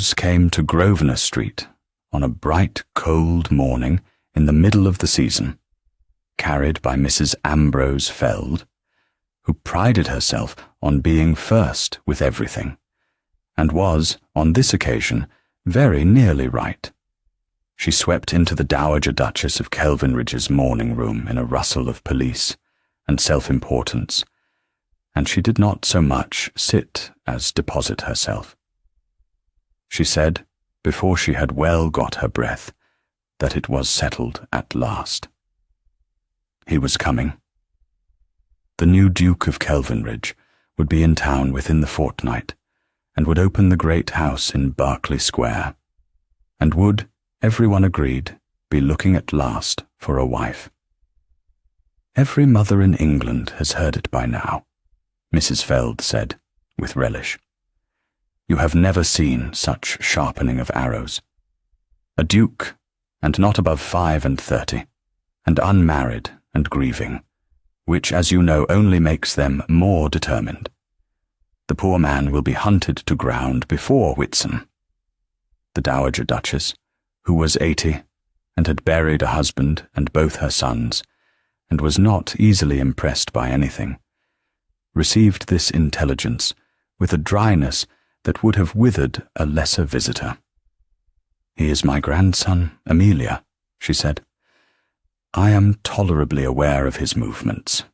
news came to Grosvenor Street on a bright, cold morning in the middle of the season, carried by Mrs. Ambrose Feld, who prided herself on being first with everything, and was, on this occasion, very nearly right. She swept into the Dowager Duchess of Kelvinridge's morning room in a rustle of police and self-importance, and she did not so much sit as deposit herself. She said, before she had well got her breath, that it was settled at last. He was coming. The new Duke of Kelvinridge would be in town within the fortnight, and would open the great house in Berkeley Square, and would, everyone agreed, be looking at last for a wife. Every mother in England has heard it by now, Mrs. Feld said, with relish. You have never seen such sharpening of arrows. A duke, and not above 35, and unmarried and grieving, which, as you know, only makes them more determined. The poor man will be hunted to ground before Whitsun. The Dowager Duchess, who was 80, and had buried a husband and both her sons, and was not easily impressed by anything, received this intelligence with a dryness that would have withered a lesser visitor. He is my grandson, Amelia, she said. I am tolerably aware of his movements,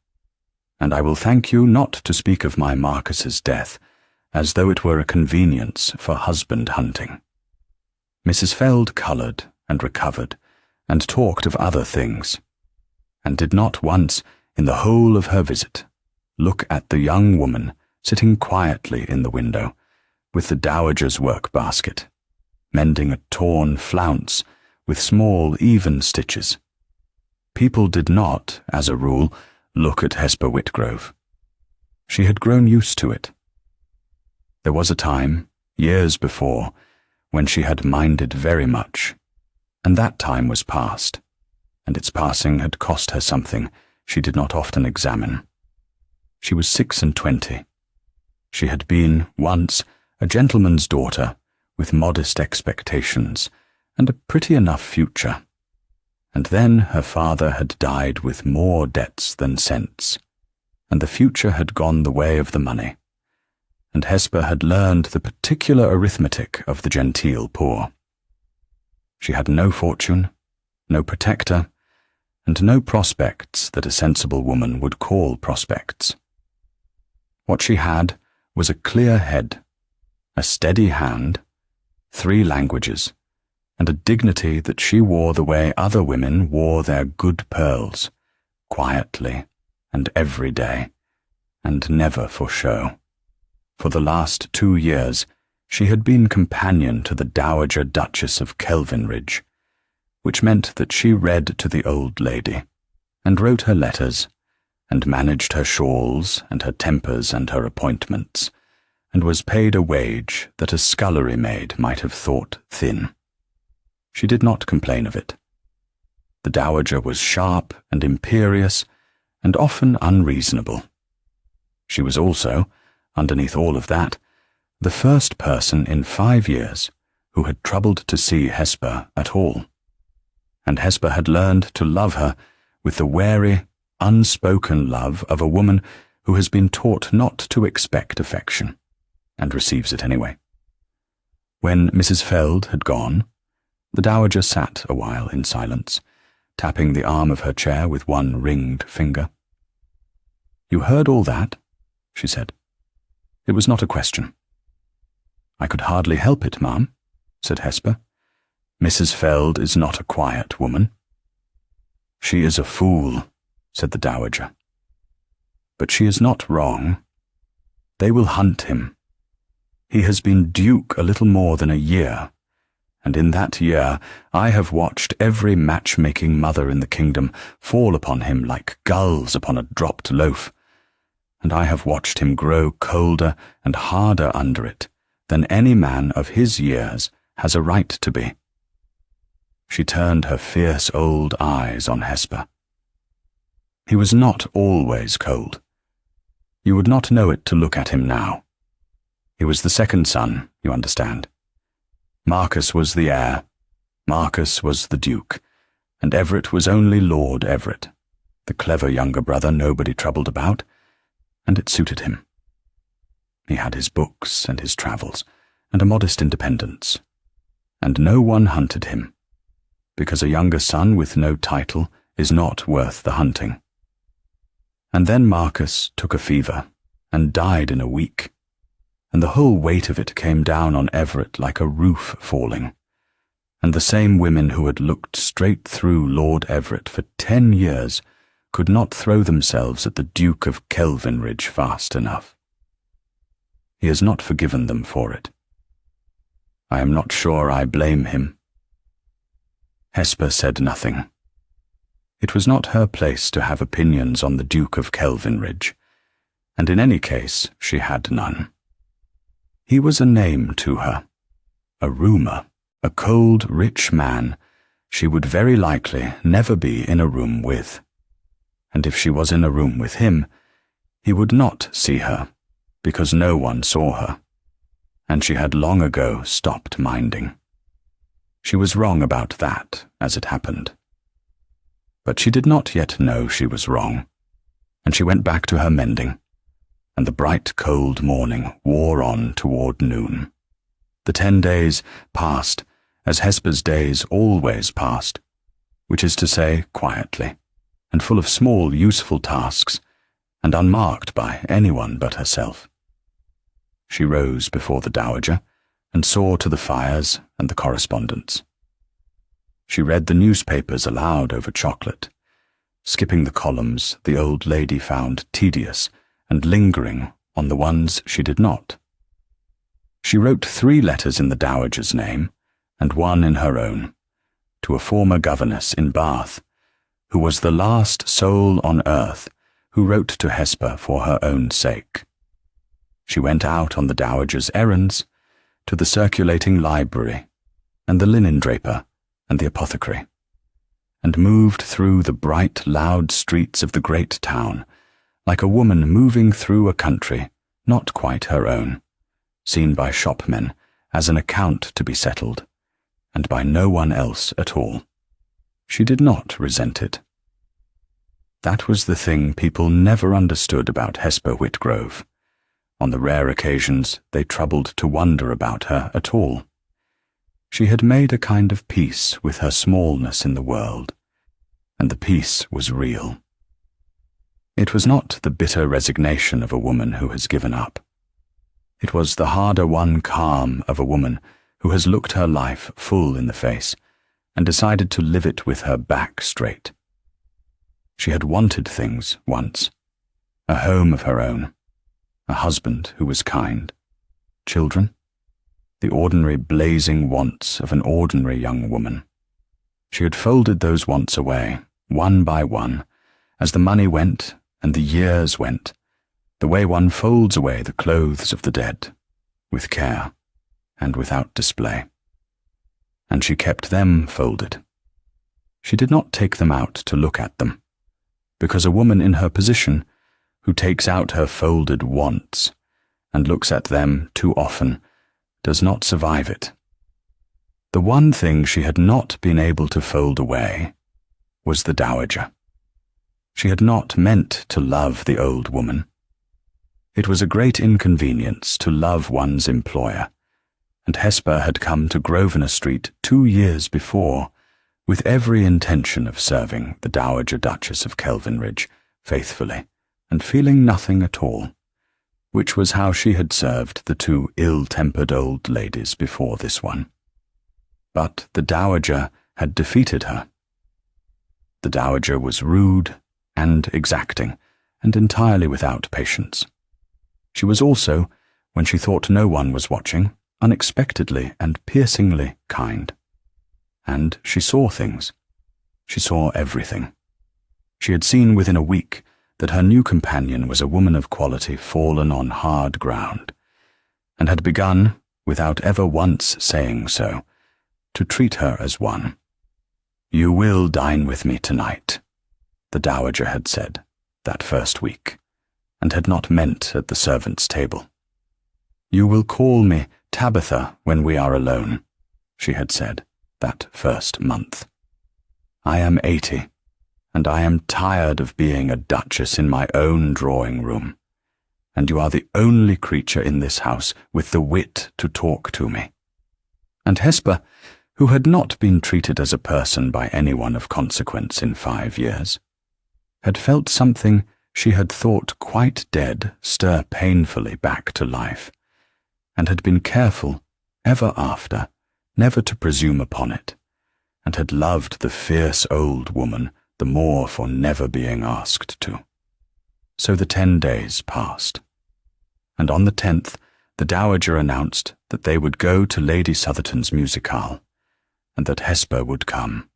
and I will thank you not to speak of my Marcus's death as though it were a convenience for husband hunting. Mrs. Feld coloured and recovered, and talked of other things, and did not once, in the whole of her visit, look at the young woman sitting quietly in the window, with the dowager's work-basket, mending a torn flounce with small, even stitches. People did not, as a rule, look at Hesper Whitgrove. She had grown used to it. There was a time, years before, when she had minded very much, and that time was past, and its passing had cost her something she did not often examine. She was 26. She had been, once, a gentleman's daughter, with modest expectations, and a pretty enough future. And then her father had died with more debts than sense, and the future had gone the way of the money, and Hesper had learned the particular arithmetic of the genteel poor. She had no fortune, no protector, and no prospects that a sensible woman would call prospects. What she had was a clear head, a steady hand, 3 languages, and a dignity that she wore the way other women wore their good pearls, quietly and every day, and never for show. For the last 2 years she had been companion to the Dowager Duchess of Kelvinridge, which meant that she read to the old lady, and wrote her letters, and managed her shawls and her tempers and her appointments, and was paid a wage that a scullery maid might have thought thin. She did not complain of it. The dowager was sharp and imperious, and often unreasonable. She was also, underneath all of that, the first person in 5 years who had troubled to see Hesper at all, and Hesper had learned to love her with the wary, unspoken love of a woman who has been taught not to expect affection, and receives it anyway. When Mrs. Feld had gone, the dowager sat a while in silence, tapping the arm of her chair with one ringed finger. You heard all that? She said. It was not a question. I could hardly help it, ma'am, said Hesper. Mrs. Feld is not a quiet woman. She is a fool, said the dowager. But she is not wrong. They will hunt him. He has been duke a little more than a year, and in that year I have watched every match-making mother in the kingdom fall upon him like gulls upon a dropped loaf, and I have watched him grow colder and harder under it than any man of his years has a right to be. She turned her fierce old eyes on Hesper. He was not always cold. You would not know it to look at him now. He was the second son, you understand. Marcus was the heir, Marcus was the duke, and Everett was only Lord Everett, the clever younger brother nobody troubled about, and it suited him. He had his books and his travels, and a modest independence, and no one hunted him, because a younger son with no title is not worth the hunting. And then Marcus took a fever, and died in a week, and the whole weight of it came down on Everett like a roof falling, and the same women who had looked straight through Lord Everett for 10 years could not throw themselves at the Duke of Kelvinridge fast enough. He has not forgiven them for it. I am not sure I blame him. Hesper said nothing. It was not her place to have opinions on the Duke of Kelvinridge, and in any case she had none. He was a name to her, a rumour, a cold, rich man she would very likely never be in a room with, and if she was in a room with him, he would not see her, because no one saw her, and she had long ago stopped minding. She was wrong about that, as it happened. But she did not yet know she was wrong, and she went back to her mending, and the bright cold morning wore on toward noon. The 10 days passed as Hesper's days always passed, which is to say quietly, and full of small useful tasks, and unmarked by anyone but herself. She rose before the dowager, and saw to the fires and the correspondence. She read the newspapers aloud over chocolate, skipping the columns the old lady found tedious, and lingering on the ones she did not. She wrote 3 letters in the dowager's name, and 1 in her own, to a former governess in Bath, who was the last soul on earth who wrote to Hesper for her own sake. She went out on the dowager's errands, to the circulating library, and the linen draper, and the apothecary, and moved through the bright, loud streets of the great town, like a woman moving through a country not quite her own, seen by shopmen as an account to be settled, and by no one else at all. She did not resent it. That was the thing people never understood about Hesper Whitgrove. On the rare occasions they troubled to wonder about her at all. She had made a kind of peace with her smallness in the world, and the peace was real. It was not the bitter resignation of a woman who has given up. It was the harder-won calm of a woman who has looked her life full in the face and decided to live it with her back straight. She had wanted things once, a home of her own, a husband who was kind, children, the ordinary blazing wants of an ordinary young woman. She had folded those wants away, one by one, as the money went and the years went, the way one folds away the clothes of the dead, with care and without display. And she kept them folded. She did not take them out to look at them, because a woman in her position, who takes out her folded wants and looks at them too often, does not survive it. The one thing she had not been able to fold away was the dowager. She had not meant to love the old woman. It was a great inconvenience to love one's employer, and Hesper had come to Grosvenor Street 2 years before, with every intention of serving the Dowager Duchess of Kelvinridge faithfully, and feeling nothing at all, which was how she had served the 2 ill-tempered old ladies before this one. But the dowager had defeated her. The dowager was rude and exacting, and entirely without patience. She was also, when she thought no one was watching, unexpectedly and piercingly kind. And she saw things. She saw everything. She had seen within a week that her new companion was a woman of quality fallen on hard ground, and had begun, without ever once saying so, to treat her as one. "You will dine with me tonight," the dowager had said that first week, and had not meant at the servants' table. "You will call me Tabitha when we are alone, she had said that first month. "I am 80, and I am tired of being a duchess in my own drawing room, and you are the only creature in this house with the wit to talk to me." And Hesper, who had not been treated as a person by anyone of consequence in 5 years, had felt something she had thought quite dead stir painfully back to life, and had been careful, ever after, never to presume upon it, and had loved the fierce old woman the more for never being asked to. So the 10 days passed, and on the 10th the Dowager announced that they would go to Lady Southerton's musicale, and that Hesper would come.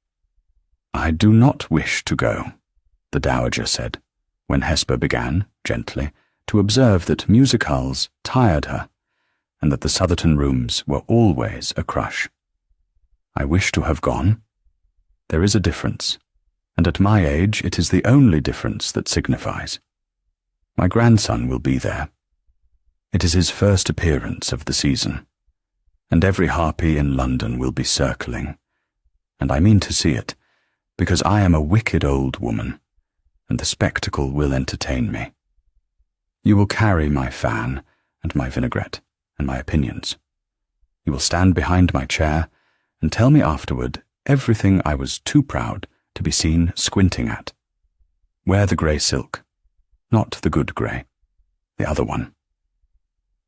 "I do not wish to go," the Dowager said, when Hesper began, gently, to observe that musicales tired her, and that the Southerton rooms were always a crush. "I wish to have gone. There is a difference, and at my age it is the only difference that signifies. My grandson will be there. It is his first appearance of the season, and every harpy in London will be circling, and I mean to see it, because I am a wicked old woman, and the spectacle will entertain me. You will carry my fan and my vinaigrette and my opinions. You will stand behind my chair and tell me afterward everything I was too proud to be seen squinting at. Wear the grey silk, not the good grey, the other one."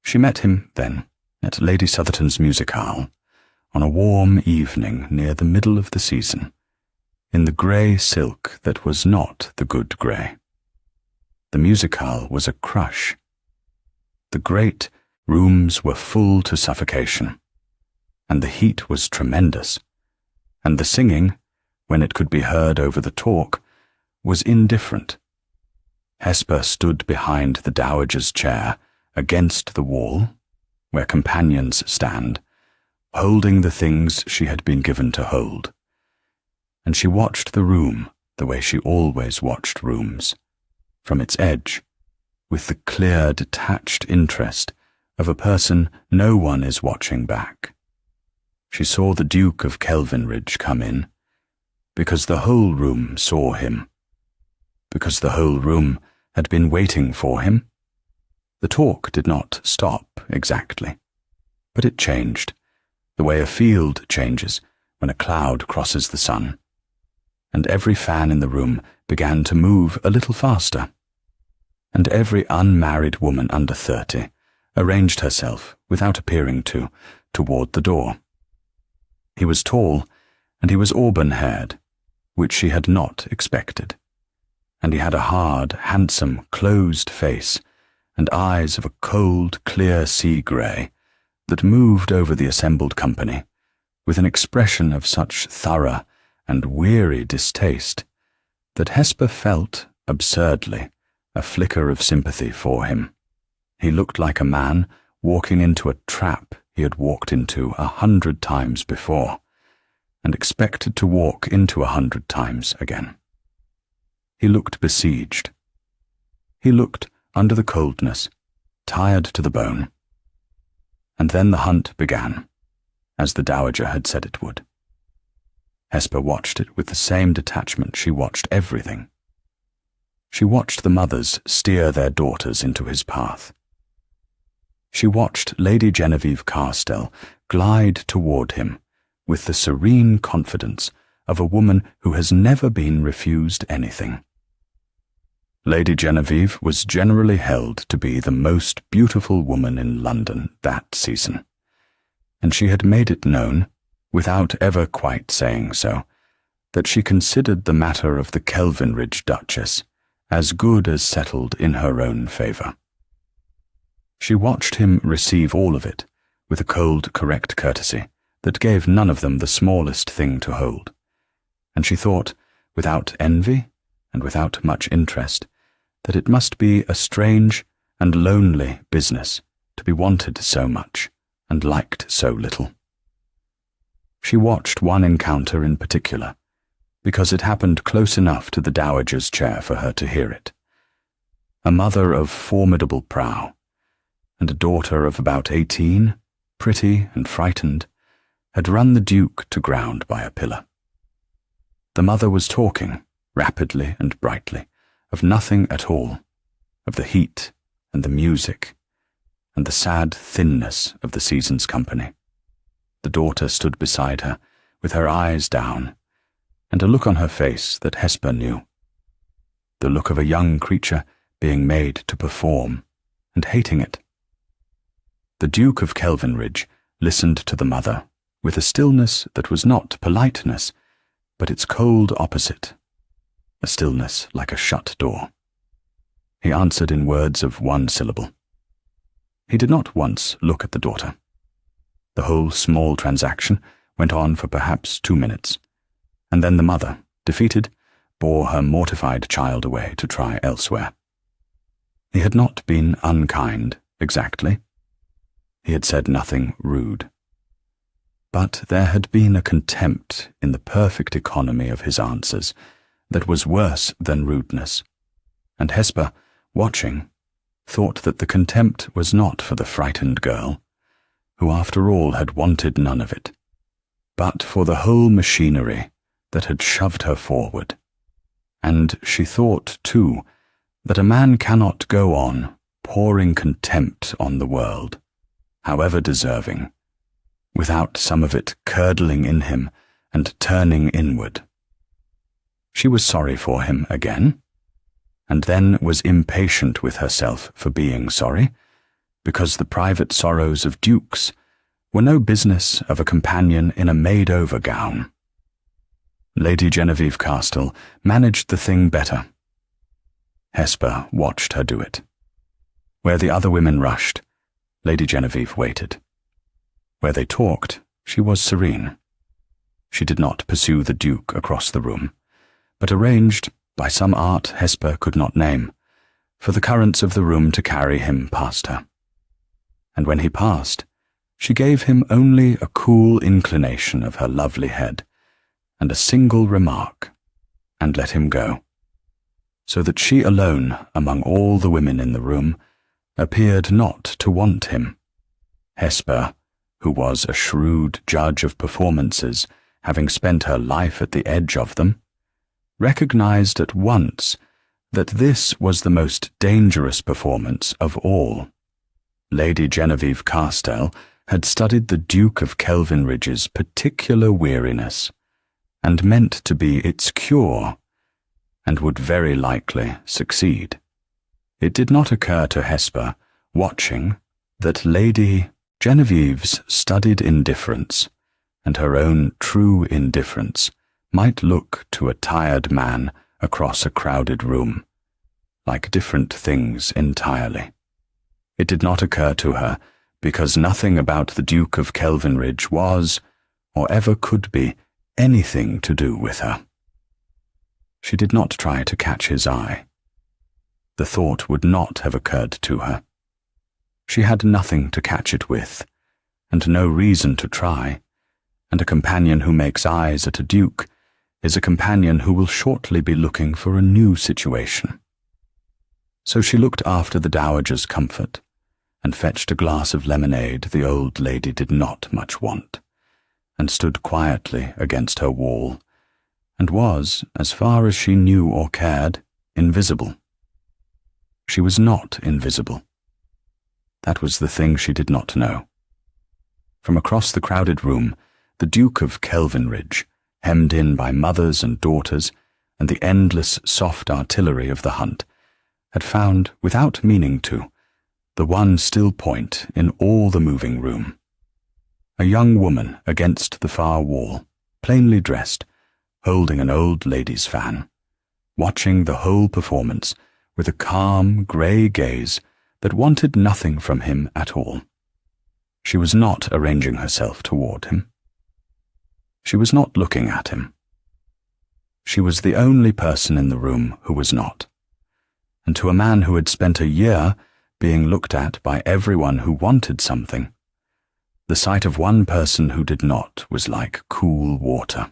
She met him, then, at Lady Southerton's musicale, on a warm evening near the middle of the season, in the grey silk that was not the good grey. The musicale was a crush. The great rooms were full to suffocation, and the heat was tremendous, and the singing, when it could be heard over the talk, was indifferent. Hesper stood behind the Dowager's chair, against the wall, where companions stand, holding the things she had been given to hold, and she watched the room the way she always watched rooms, from its edge, with the clear, detached interest of a person no one is watching back. She saw the Duke of Kelvinridge come in, because the whole room saw him, because the whole room had been waiting for him. The talk did not stop exactly, but it changed, the way a field changes when a cloud crosses the sun, and every fan in the room began to move a little faster, and every unmarried woman under 30 arranged herself, without appearing to, toward the door. He was tall, and he was auburn-haired, which she had not expected, and he had a hard, handsome, closed face, and eyes of a cold, clear sea grey that moved over the assembled company with an expression of such thorough and weary distaste that Hesper felt, absurdly, a flicker of sympathy for him. He looked like a man walking into a trap he had walked into 100 times before, and expected to walk into 100 times again. He looked besieged. He looked under the coldness, tired to the bone. And then the hunt began, as the Dowager had said it would. Hesper watched it with the same detachment she watched everything. She watched the mothers steer their daughters into his path. She watched Lady Genevieve Carstell glide toward him with the serene confidence of a woman who has never been refused anything. Lady Genevieve was generally held to be the most beautiful woman in London that season, and she had made it known, without ever quite saying so, that she considered the matter of the Kelvinridge Duchess as good as settled in her own favour. She watched him receive all of it with a cold, correct courtesy that gave none of them the smallest thing to hold, and she thought, without envy and without much interest, that it must be a strange and lonely business to be wanted so much and liked so little. She watched one encounter in particular, because it happened close enough to the Dowager's chair for her to hear it. A mother of formidable brow, and a daughter of about 18, pretty and frightened, had run the Duke to ground by a pillar. The mother was talking, rapidly and brightly, of nothing at all, of the heat and the music, and the sad thinness of the season's company. The daughter stood beside her, with her eyes down, and a look on her face that Hesper knew. The look of a young creature being made to perform, and hating it. The Duke of Kelvinridge listened to the mother with a stillness that was not politeness, but its cold opposite, a stillness like a shut door. He answered in words of one syllable. He did not once look at the daughter. The whole small transaction went on for perhaps 2 minutes, and then the mother, defeated, bore her mortified child away to try elsewhere. He had not been unkind, exactly. He had said nothing rude. But there had been a contempt in the perfect economy of his answers that was worse than rudeness, and Hesper, watching, thought that the contempt was not for the frightened girl, who after all had wanted none of it, but for the whole machinery that had shoved her forward. And she thought, too, that a man cannot go on pouring contempt on the world, however deserving, without some of it curdling in him and turning inward. She was sorry for him again, and then was impatient with herself for being sorry, because the private sorrows of dukes were no business of a companion in a made-over gown. Lady Genevieve Castell managed the thing better. Hesper watched her do it. Where the other women rushed, Lady Genevieve waited. Where they talked, she was serene. She did not pursue the Duke across the room, but arranged, by some art Hesper could not name, for the currents of the room to carry him past her. And when he passed, she gave him only a cool inclination of her lovely head, and a single remark, and let him go, so that she alone, among all the women in the room, appeared not to want him. Hesper, who was a shrewd judge of performances, having spent her life at the edge of them, recognized at once that this was the most dangerous performance of all. Lady Genevieve Castell had studied the Duke of Kelvinridge's particular weariness, and meant to be its cure, and would very likely succeed. It did not occur to Hesper, watching, that Lady Genevieve's studied indifference, and her own true indifference, might look to a tired man across a crowded room, like different things entirely. It did not occur to her, because nothing about the Duke of Kelvinridge was, or ever could be, anything to do with her. She did not try to catch his eye. The thought would not have occurred to her. She had nothing to catch it with, and no reason to try, and a companion who makes eyes at a duke is a companion who will shortly be looking for a new situation. So she looked after the dowager's comfort, and fetched a glass of lemonade the old lady did not much want, and stood quietly against her wall, and was, as far as she knew or cared, invisible. She was not invisible. That was the thing she did not know. From across the crowded room, the Duke of Kelvinridge, hemmed in by mothers and daughters, and the endless soft artillery of the hunt, had found, without meaning to, the one still point in all the moving room. A young woman against the far wall, plainly dressed, holding an old lady's fan, watching the whole performance with a calm, grey gaze that wanted nothing from him at all. She was not arranging herself toward him. She was not looking at him. She was the only person in the room who was not. And to a man who had spent a year being looked at by everyone who wanted something, the sight of one person who did not was like cool water.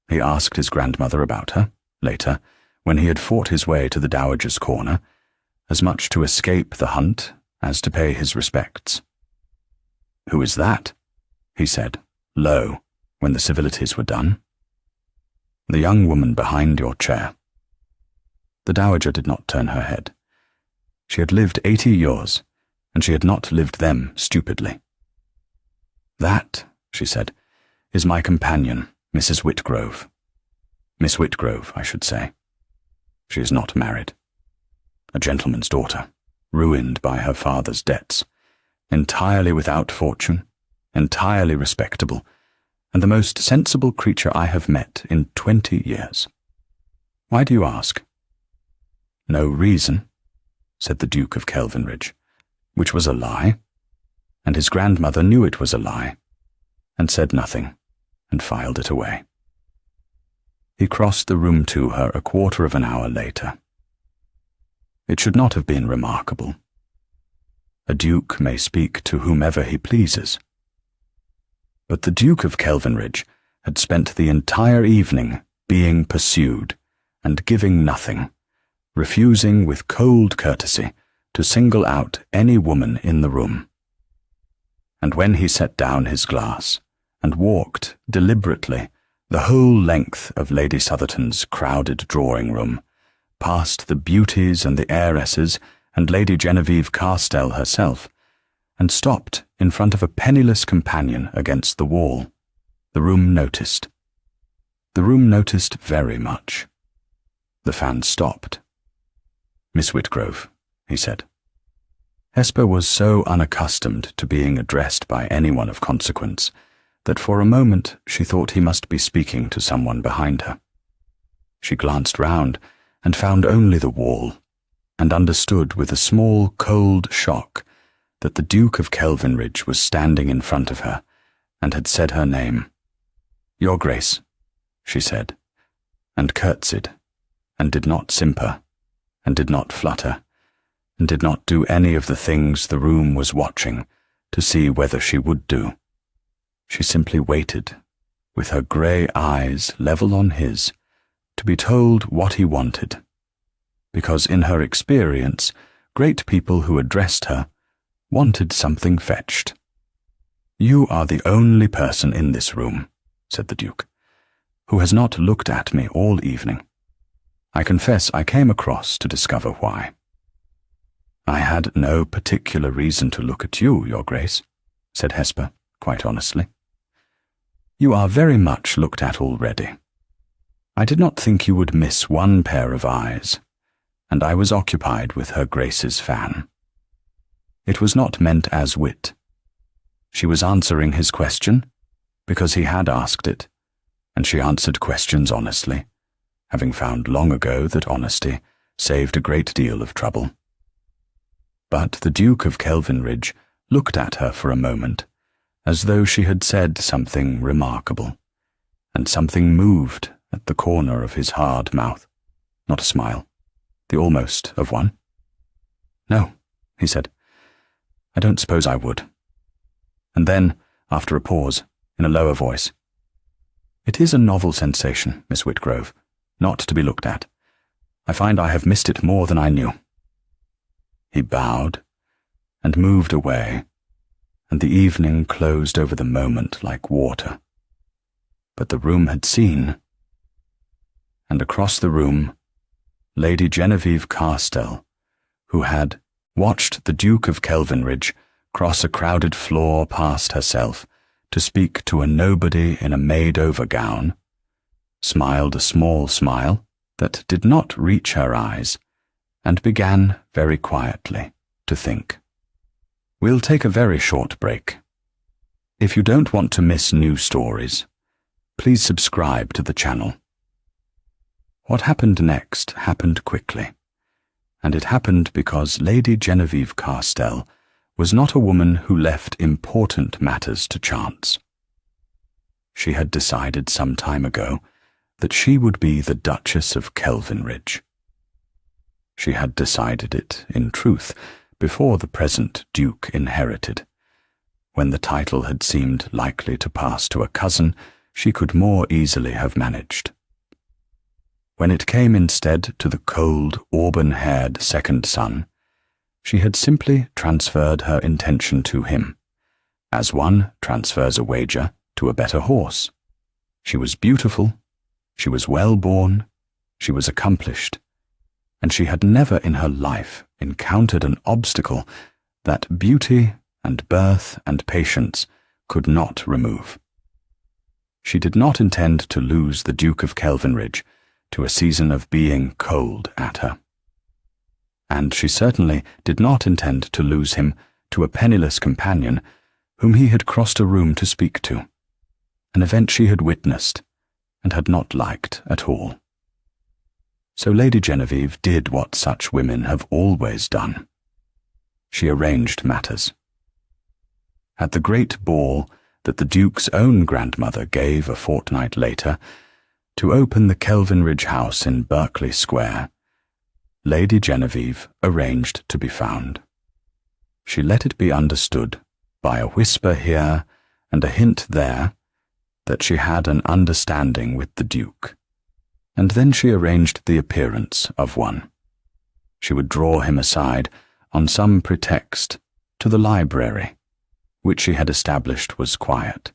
He asked his grandmother about her, later, when he had fought his way to the dowager's corner, as much to escape the hunt as to pay his respects. "Who is that?" he said, low, when the civilities were done. The young woman behind your chair. The dowager did not turn her head. She had lived 80 years, and she had not lived them stupidly. That, she said, is my companion, Mrs. Whitgrove. Miss Whitgrove, I should say. She is not married. A gentleman's daughter, ruined by her father's debts, entirely without fortune, entirely respectable, and the most sensible creature I have met in 20 years. Why do you ask? No reason, said the Duke of Kelvinridge, which was a lie, and his grandmother knew it was a lie, and said nothing, and filed it away. He crossed the room to her a quarter of an hour later. It should not have been remarkable. A duke may speak to whomever he pleases. But the Duke of Kelvinridge had spent the entire evening being pursued and giving nothing, refusing with cold courtesy to single out any woman in the room. And when he set down his glass and walked deliberately the whole length of Lady Southerton's crowded drawing-room, past the beauties and the heiresses and Lady Genevieve Carstell herself, and stopped in front of a penniless companion against the wall, the room noticed. The room noticed very much. The fan stopped. Miss Whitgrove, he said. Hesper was so unaccustomed to being addressed by anyone of consequence that for a moment she thought he must be speaking to someone behind her. She glanced round and found only the wall, and understood with a small cold shock that the Duke of Kelvinridge was standing in front of her and had said her name. Your Grace, she said, and curtsied, and did not simper, and did not flutter, and did not do any of the things the room was watching to see whether she would do. She simply waited, with her grey eyes level on his, to be told what he wanted, because in her experience, great people who addressed her wanted something fetched. You are the only person in this room, said the Duke, who has not looked at me all evening. I confess I came across to discover why. I had no particular reason to look at you, Your Grace, said Hesper, quite honestly. You are very much looked at already. I did not think you would miss one pair of eyes, and I was occupied with her Grace's fan. It was not meant as wit. She was answering his question, because he had asked it, and she answered questions honestly, having found long ago that honesty saved a great deal of trouble. But the Duke of Kelvinridge looked at her for a moment, as though she had said something remarkable, and something moved at the corner of his hard mouth. Not a smile, the almost of one. No, he said, I don't suppose I would. And then, after a pause, in a lower voice, It is a novel sensation, Miss Whitgrove, not to be looked at. I find I have missed it more than I knew. He bowed, and moved away, and the evening closed over the moment like water. But the room had seen, and across the room, Lady Genevieve Carstell, who had watched the Duke of Kelvinridge cross a crowded floor past herself to speak to a nobody in a made-over gown, smiled a small smile that did not reach her eyes, and began very quietly to think. We'll take a very short break. If you don't want to miss new stories, please subscribe to the channel. What happened next happened quickly, and it happened because Lady Genevieve Carstell was not a woman who left important matters to chance. She had decided some time ago that she would be the Duchess of Kelvinridge. She had decided it, in truth, before the present Duke inherited. When the title had seemed likely to pass to a cousin, she could more easily have managed. When it came instead to the cold, auburn-haired second son, she had simply transferred her intention to him, as one transfers a wager to a better horse. She was beautiful, she was well-born, she was accomplished, and she had never in her life encountered an obstacle that beauty and birth and patience could not remove. She did not intend to lose the Duke of Kelvinridge to a season of being cold at her. And she certainly did not intend to lose him to a penniless companion whom he had crossed a room to speak to, an event she had witnessed and had not liked at all. So Lady Genevieve did what such women have always done. She arranged matters. At the great ball that the Duke's own grandmother gave a fortnight later, to open the Kelvinridge house in Berkeley Square, Lady Genevieve arranged to be found. She let it be understood, by a whisper here and a hint there, that she had an understanding with the Duke, and then she arranged the appearance of one. She would draw him aside on some pretext to the library, which she had established was quiet.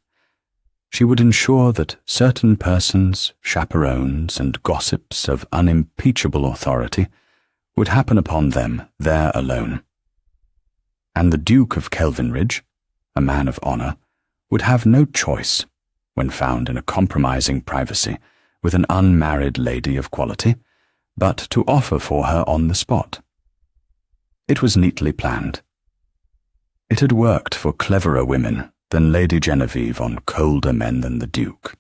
She would ensure that certain persons, chaperones, and gossips of unimpeachable authority would happen upon them there alone. And the Duke of Kelvinridge, a man of honour, would have no choice when found in a compromising privacy with an unmarried lady of quality, but to offer for her on the spot. It was neatly planned. It had worked for cleverer women than Lady Genevieve on colder men than the Duke.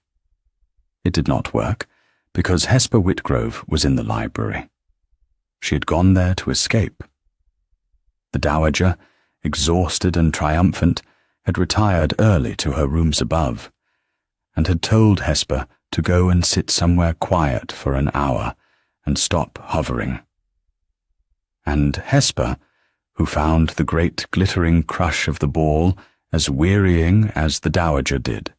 It did not work because Hesper Whitgrove was in the library. She had gone there to escape. The Dowager, exhausted and triumphant, had retired early to her rooms above, and had told Hesper to go and sit somewhere quiet for an hour and stop hovering. And Hesper, who found the great glittering crush of the ball as wearying as the Dowager did,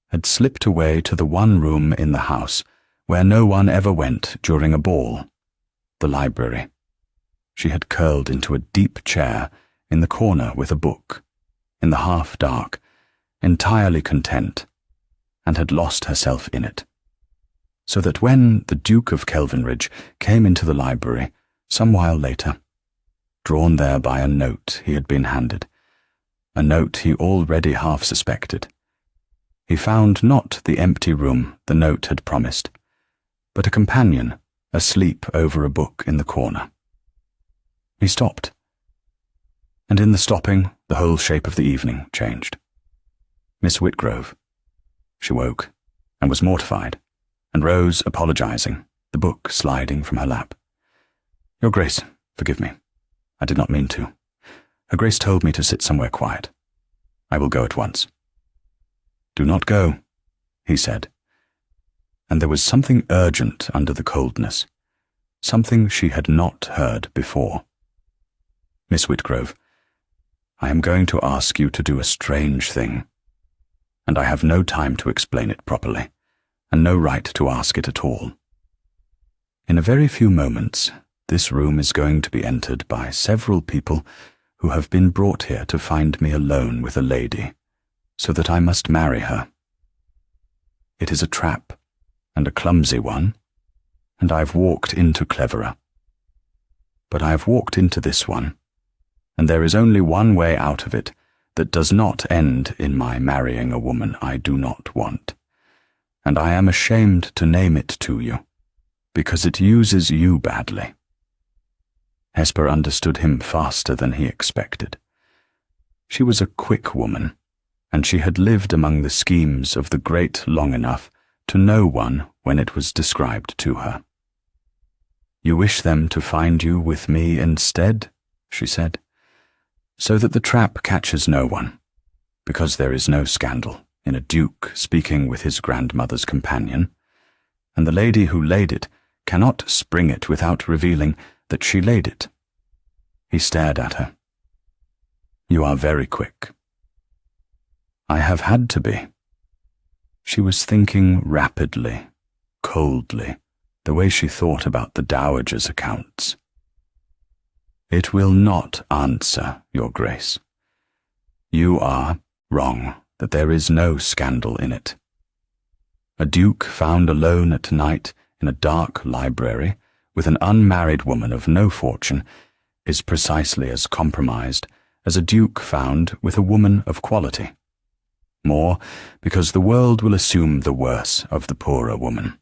had slipped away to the one room in the house where no one ever went during a ball, the library. She had curled into a deep chair in the corner with a book, in the half-dark, entirely content, and had lost herself in it, so that when the Duke of Kelvinridge came into the library some while later, drawn there by a note he had been handed, a note he already half suspected, he found not the empty room the note had promised, but a companion asleep over a book in the corner. He stopped, and in the stopping the whole shape of the evening changed. Miss Whitgrove. She woke, and was mortified, and rose apologizing, the book sliding from her lap. "Your Grace, forgive me. I did not mean to. Her Grace told me to sit somewhere quiet. I will go at once." "Do not go," he said, and there was something urgent under the coldness, something she had not heard before. "Miss Whitgrove, I am going to ask you to do a strange thing, and I have no time to explain it properly, and no right to ask it at all. In a very few moments, this room is going to be entered by several people who have been brought here to find me alone with a lady, so that I must marry her. It is a trap, and a clumsy one, and I have walked into cleverer. But I have walked into this one, and there is only one way out of it that does not end in my marrying a woman I do not want, and I am ashamed to name it to you, because it uses you badly." Hesper understood him faster than he expected. She was a quick woman, and she had lived among the schemes of the great long enough to know one when it was described to her. "You wish them to find you with me instead," she said, "so that the trap catches no one, because there is no scandal in a duke speaking with his grandmother's companion, and the lady who laid it cannot spring it without revealing that she laid it." He stared at her. "You are very quick." "I have had to be." She was thinking rapidly, coldly, the way she thought about the Dowager's accounts. "It will not answer, Your Grace. You are, wrong that there is no scandal in it. A duke found alone at night in a dark library with an unmarried woman of no fortune is precisely as compromised as a duke found with a woman of quality. More, because the world will assume the worse of the poorer woman.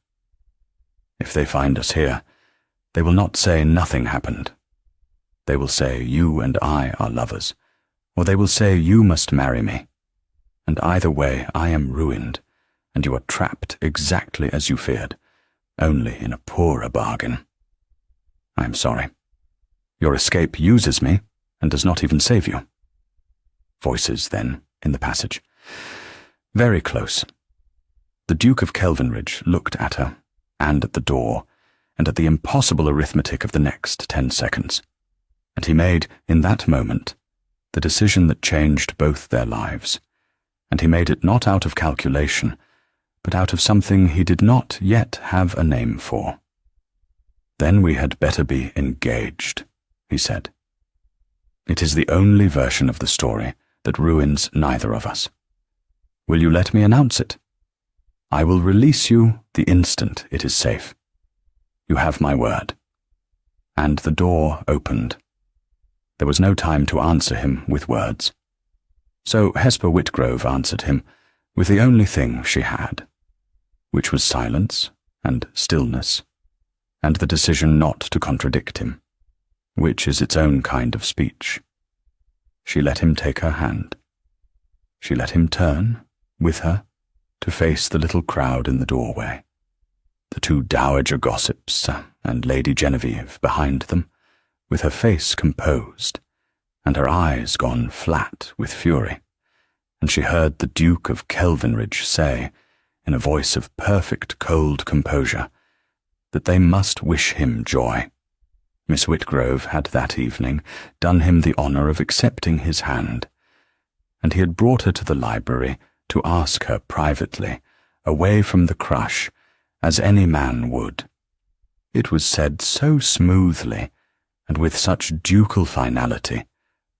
If they find us here, they will not say nothing happened. They will say you and I are lovers, or they will say you must marry me. And either way I am ruined, and you are trapped exactly as you feared, only in a poorer bargain. I am sorry. Your escape uses me, and does not even save you. Voices, then, in the passage. Very close. The Duke of Kelvinridge looked at her, and at the door, and at the impossible arithmetic of the next 10 seconds, and he made, in that moment, the decision that changed both their lives, and he made it not out of calculation, but out of something he did not yet have a name for. Then we had better be engaged, he said. It is the only version of the story that ruins neither of us. Will you let me announce it? I will release you the instant it is safe. You have my word. And the door opened. There was no time to answer him with words. So Hesper Whitgrove answered him with the only thing she had, which was silence and stillness, and the decision not to contradict him, which is its own kind of speech. She let him take her hand. She let him turn, with her, to face the little crowd in the doorway, the two dowager gossips and Lady Genevieve behind them, with her face composed, and her eyes gone flat with fury, and she heard the Duke of Kelvinridge say, in a voice of perfect cold composure, that they must wish him joy. Miss Whitgrove had that evening done him the honour of accepting his hand, and he had brought her to the library to ask her privately, away from the crush, as any man would. It was said so smoothly, and with such ducal finality,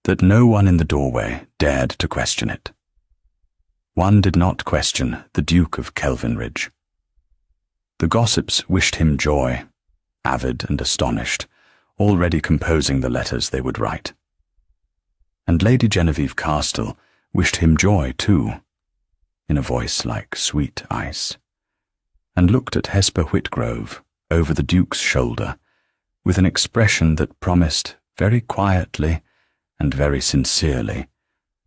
that no one in the doorway dared to question it. One did not question the Duke of Kelvinridge. The gossips wished him joy, avid and astonished, already composing the letters they would write. And Lady Genevieve Castell wished him joy too, in a voice like sweet ice, and looked at Hesper Whitgrove over the Duke's shoulder with an expression that promised very quietly and very sincerely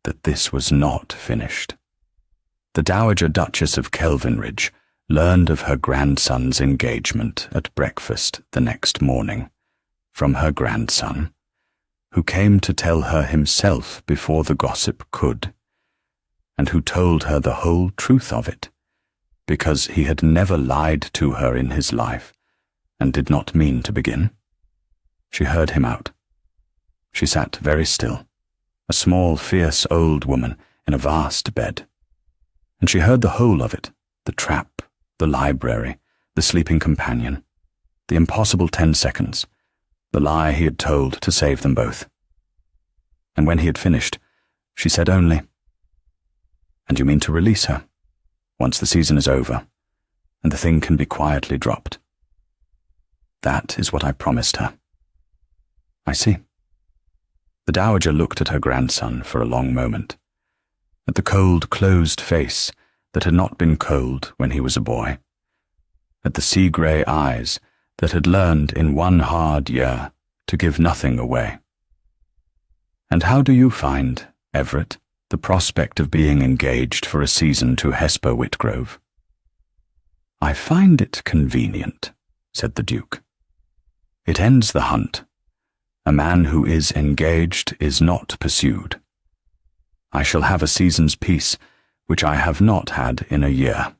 that this was not finished. The Dowager Duchess of Kelvinridge learned of her grandson's engagement at breakfast the next morning from her grandson, who came to tell her himself before the gossip could, and who told her the whole truth of it, because he had never lied to her in his life, and did not mean to begin. She heard him out. She sat very still, a small, fierce old woman in a vast bed, and she heard the whole of it, the trap, the library, the sleeping companion, the impossible 10 seconds, the lie he had told to save them both. And when he had finished, she said only, "And you mean to release her, once the season is over, and the thing can be quietly dropped?" "That is what I promised her." "I see." The Dowager looked at her grandson for a long moment, at the cold, closed face that had not been cold when he was a boy, at the sea-grey eyes that had learned in one hard year to give nothing away. "And how do you find, Everett, the prospect of being engaged for a season to Hesper Whitgrove?" "I find it convenient," said the Duke. "It ends the hunt. A man who is engaged is not pursued. I shall have a season's peace, which I have not had in a year,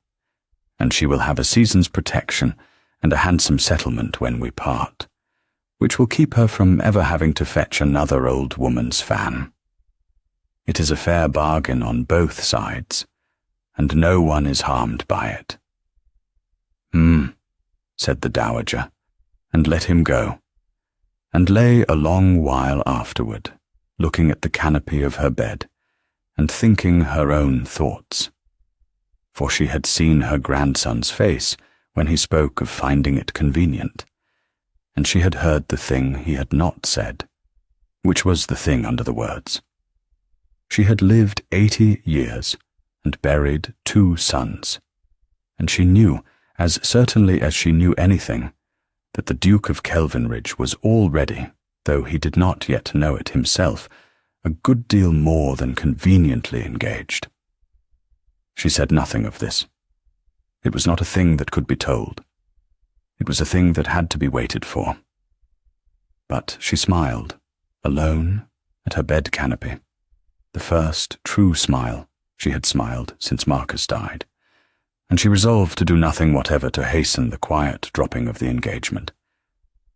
and she will have a season's protection and a handsome settlement when we part, which will keep her from ever having to fetch another old woman's fan. It is a fair bargain on both sides, and no one is harmed by it." Said the Dowager, and let him go, and lay a long while afterward, looking at the canopy of her bed, and thinking her own thoughts. For she had seen her grandson's face when he spoke of finding it convenient, and she had heard the thing he had not said, which was the thing under the words. She had lived 80 years and buried 2 sons, and she knew, as certainly as she knew anything, that the Duke of Kelvinridge was already, though he did not yet know it himself, a good deal more than conveniently engaged. She said nothing of this. It was not a thing that could be told. It was a thing that had to be waited for. But she smiled, alone, at her bed canopy, the first true smile she had smiled since Marcus died, and she resolved to do nothing whatever to hasten the quiet dropping of the engagement,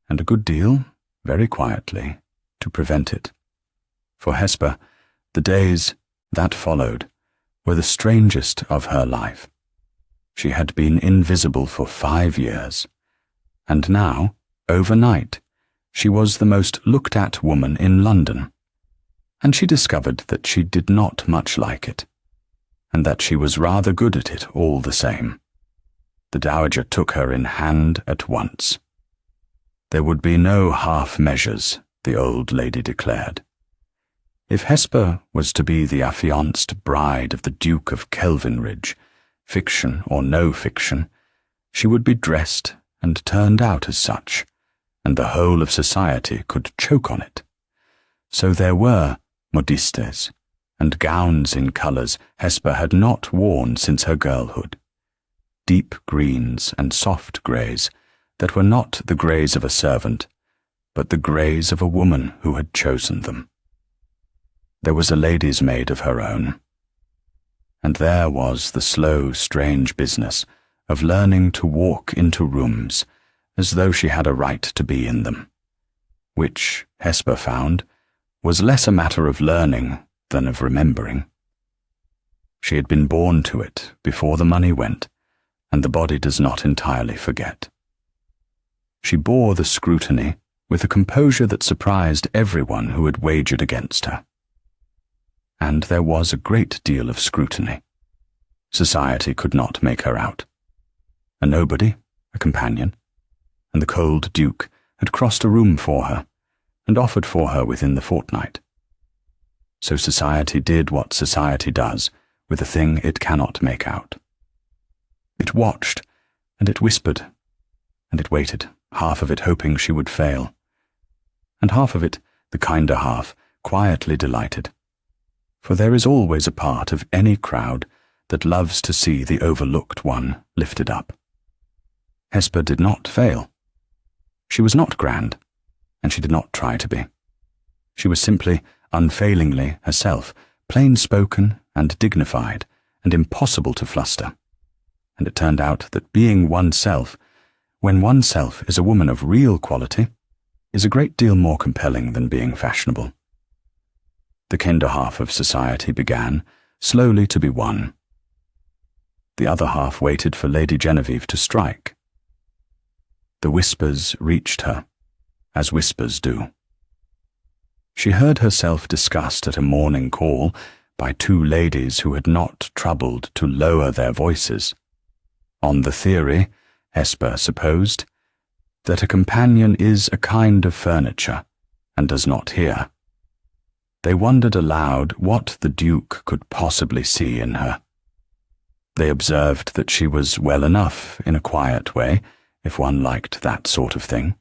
and a good deal, very quietly, to prevent it. For Hesper, the days that followed were the strangest of her life. She had been invisible for 5 years, and now, overnight, she was the most looked-at woman in London, and she discovered that she did not much like it, and that she was rather good at it all the same. The Dowager took her in hand at once. There would be no half measures, the old lady declared. If Hesper was to be the affianced bride of the Duke of Kelvinridge, fiction or no fiction, she would be dressed and turned out as such, and the whole of society could choke on it. So there were modistes, and gowns in colours Hesper had not worn since her girlhood, deep greens and soft greys that were not the greys of a servant, but the greys of a woman who had chosen them. There was a lady's maid of her own, and there was the slow, strange business of learning to walk into rooms as though she had a right to be in them, which, Hesper found, was less a matter of learning than of remembering. She had been born to it before the money went, and the body does not entirely forget. She bore the scrutiny with a composure that surprised everyone who had wagered against her. And there was a great deal of scrutiny. Society could not make her out. A nobody, a companion, and the cold Duke had crossed a room for her, and offered for her within the fortnight. So society did what society does with a thing it cannot make out. It watched, and it whispered, and it waited, half of it hoping she would fail, and half of it, the kinder half, quietly delighted. For there is always a part of any crowd that loves to see the overlooked one lifted up. Hesper did not fail. She was not grand, and she did not try to be. She was simply, unfailingly herself, plain-spoken and dignified, and impossible to fluster. And it turned out that being oneself, when oneself is a woman of real quality, is a great deal more compelling than being fashionable. The kinder half of society began, slowly to be won. The other half waited for Lady Genevieve to strike. The whispers reached her, as whispers do. She heard herself discussed at a morning call by 2 ladies who had not troubled to lower their voices, on the theory, Hesper supposed, that a companion is a kind of furniture, and does not hear. They wondered aloud what the Duke could possibly see in her. They observed that she was well enough in a quiet way, if one liked that sort of thing,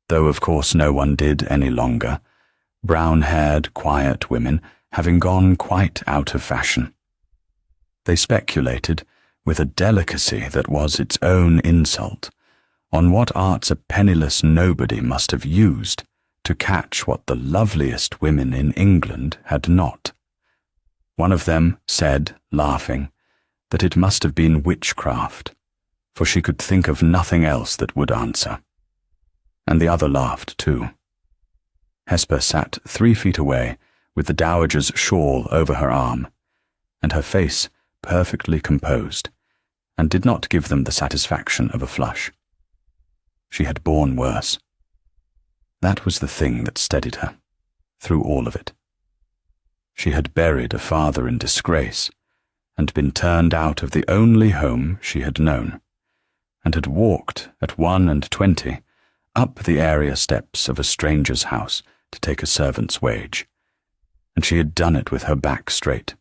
though of course no one did any longer, brown-haired, quiet women having gone quite out of fashion. They speculated, with a delicacy that was its own insult, on what arts a penniless nobody must have used to catch what the loveliest women in England had not. One of them said, laughing, that it must have been witchcraft, for she could think of nothing else that would answer. And the other laughed too. Hesper sat 3 feet away, with the Dowager's shawl over her arm, and her face perfectly composed, and did not give them the satisfaction of a flush. She had borne worse. That was the thing that steadied her, through all of it. She had buried a father in disgrace, and been turned out of the only home she had known, and had walked at 21 up the area steps of a stranger's house to take a servant's wage, and she had done it with her back straight.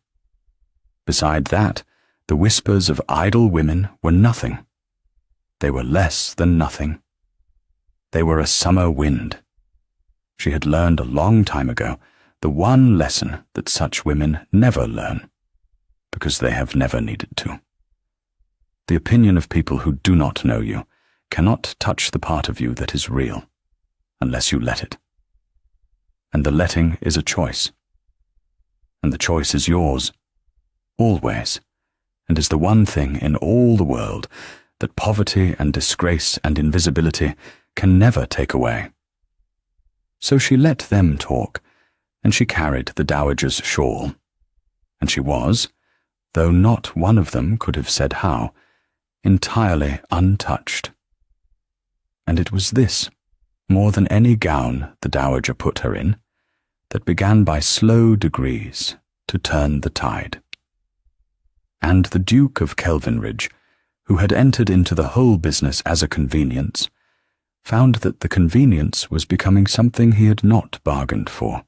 Beside that, the whispers of idle women were nothing. They were less than nothing. They were a summer wind. She had learned a long time ago the one lesson that such women never learn, because they have never needed to. The opinion of people who do not know you cannot touch the part of you that is real, unless you let it. And the letting is a choice. And the choice is yours, always, and is the one thing in all the world that poverty and disgrace and invisibility can never take away. So she let them talk, and she carried the dowager's shawl, and she was, though not one of them could have said how, entirely untouched. And it was this, more than any gown the dowager put her in, that began by slow degrees to turn the tide. And the Duke of Kelvinridge, who had entered into the whole business as a convenience, found that the convenience was becoming something he had not bargained for.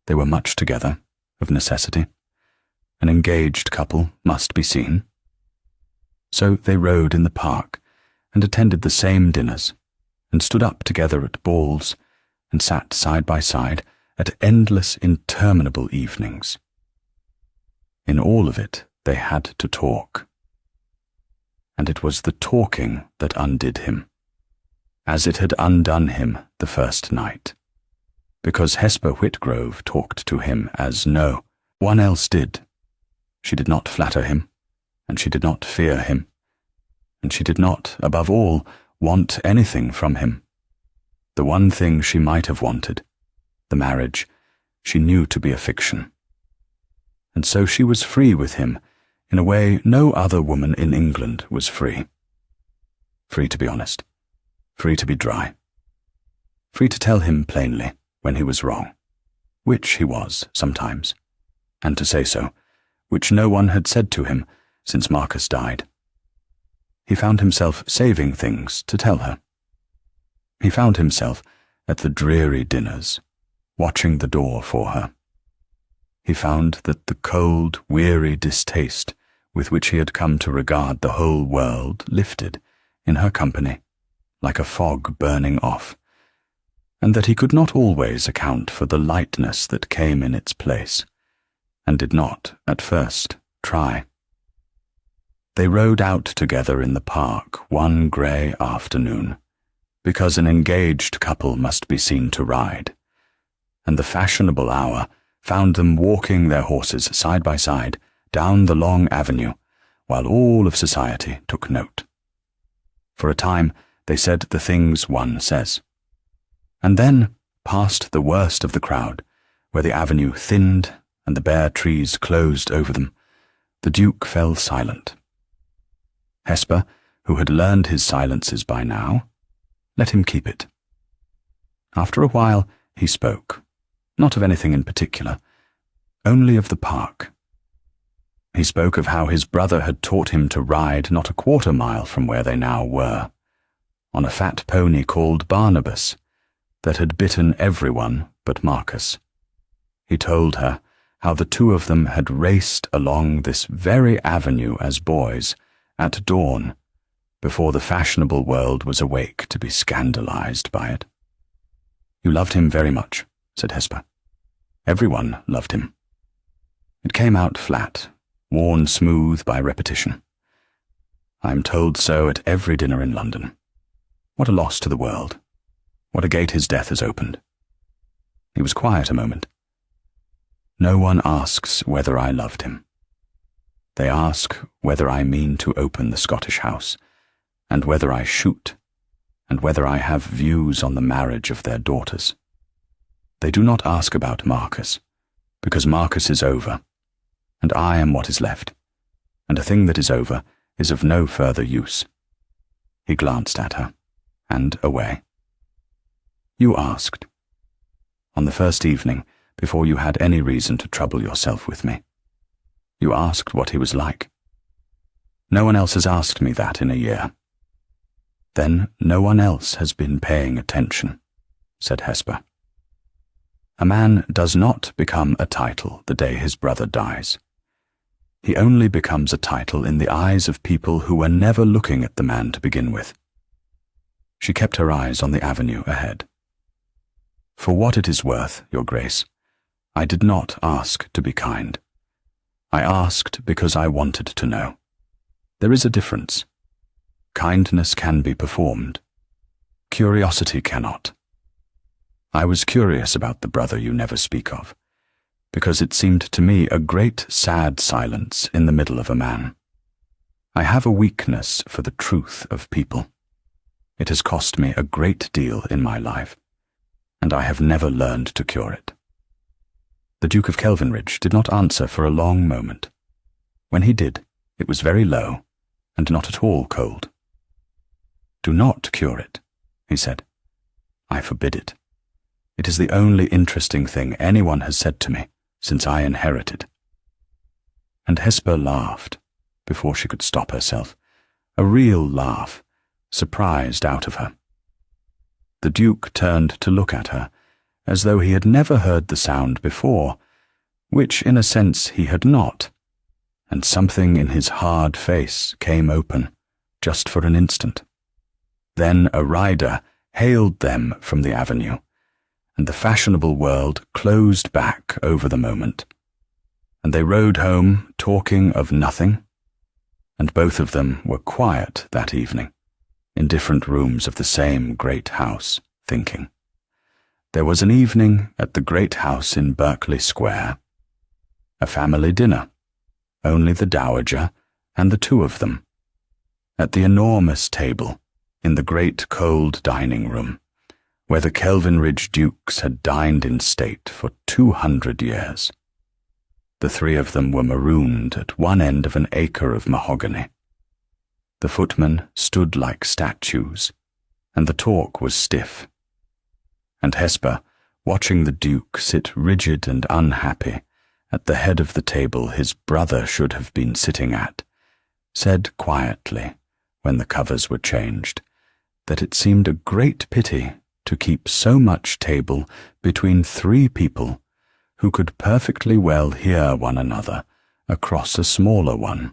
They were much together, of necessity. An engaged couple must be seen. So they rode in the park, and attended the same dinners, and stood up together at balls, and sat side by side at endless, interminable evenings. In all of it they had to talk. And it was the talking that undid him, as it had undone him the first night, because Hesper Whitgrove talked to him as no one else did. She did not flatter him, and she did not fear him, and she did not, above all, want anything from him. The one thing she might have wanted, the marriage, she knew to be a fiction. And so she was free with him in a way no other woman in England was free. Free to be honest, free to be dry, free to tell him plainly when he was wrong, which he was sometimes, and to say so, which no one had said to him since Marcus died. He found himself saving things to tell her. He found himself at the dreary dinners, watching the door for her. He found that the cold, weary distaste with which he had come to regard the whole world lifted, in her company, like a fog burning off, and that he could not always account for the lightness that came in its place, and did not, at first, try. They rode out together in the park one grey afternoon, because an engaged couple must be seen to ride, and the fashionable hour found them walking their horses side by side down the long avenue, while all of society took note. For a time they said the things one says, and then, past the worst of the crowd, where the avenue thinned and the bare trees closed over them, the Duke fell silent. Hesper, who had learned his silences by now, let him keep it. After a while he spoke, not of anything in particular, only of the park. He spoke of how his brother had taught him to ride not a quarter mile from where they now were, on a fat pony called Barnabas, that had bitten everyone but Marcus. He told her how the two of them had raced along this very avenue as boys, at dawn, before the fashionable world was awake to be scandalized by it. You loved him very much, said Hesper. Everyone loved him. It came out flat, worn smooth by repetition. I am told so at every dinner in London. What a loss to the world. What a gate his death has opened. He was quiet a moment. No one asks whether I loved him. They ask whether I mean to open the Scottish house, and whether I shoot, and whether I have views on the marriage of their daughters. They do not ask about Marcus, because Marcus is over, and I am what is left, and a thing that is over is of no further use. He glanced at her, and away. You asked. On the first evening, before you had any reason to trouble yourself with me. You asked what he was like. No one else has asked me that in a year. Then no one else has been paying attention, said Hesper. A man does not become a title the day his brother dies. He only becomes a title in the eyes of people who were never looking at the man to begin with. She kept her eyes on the avenue ahead. For what it is worth, Your Grace, I did not ask to be kind. I asked because I wanted to know. There is a difference. Kindness can be performed. Curiosity cannot. I was curious about the brother you never speak of, because it seemed to me a great sad silence in the middle of a man. I have a weakness for the truth of people. It has cost me a great deal in my life, and I have never learned to cure it. The Duke of Kelvinridge did not answer for a long moment. When he did, it was very low, and not at all cold. Do not cure it, he said. I forbid it. It is the only interesting thing anyone has said to me since I inherited. And Hesper laughed, before she could stop herself, a real laugh, surprised out of her. The Duke turned to look at her, as though he had never heard the sound before, which in a sense he had not, and something in his hard face came open, just for an instant. Then a rider hailed them from the avenue, and the fashionable world closed back over the moment, and they rode home talking of nothing, and both of them were quiet that evening, in different rooms of the same great house, thinking. There was an evening at the great house in Berkeley Square, a family dinner, only the Dowager and the two of them, at the enormous table in the great cold dining room, where the Kelvinridge dukes had dined in state for 200 years. The three of them were marooned at one end of an acre of mahogany. The footmen stood like statues, and the talk was stiff. And Hesper, watching the Duke sit rigid and unhappy at the head of the table his brother should have been sitting at, said quietly, when the covers were changed, that it seemed a great pity to keep so much table between three people who could perfectly well hear one another across a smaller one.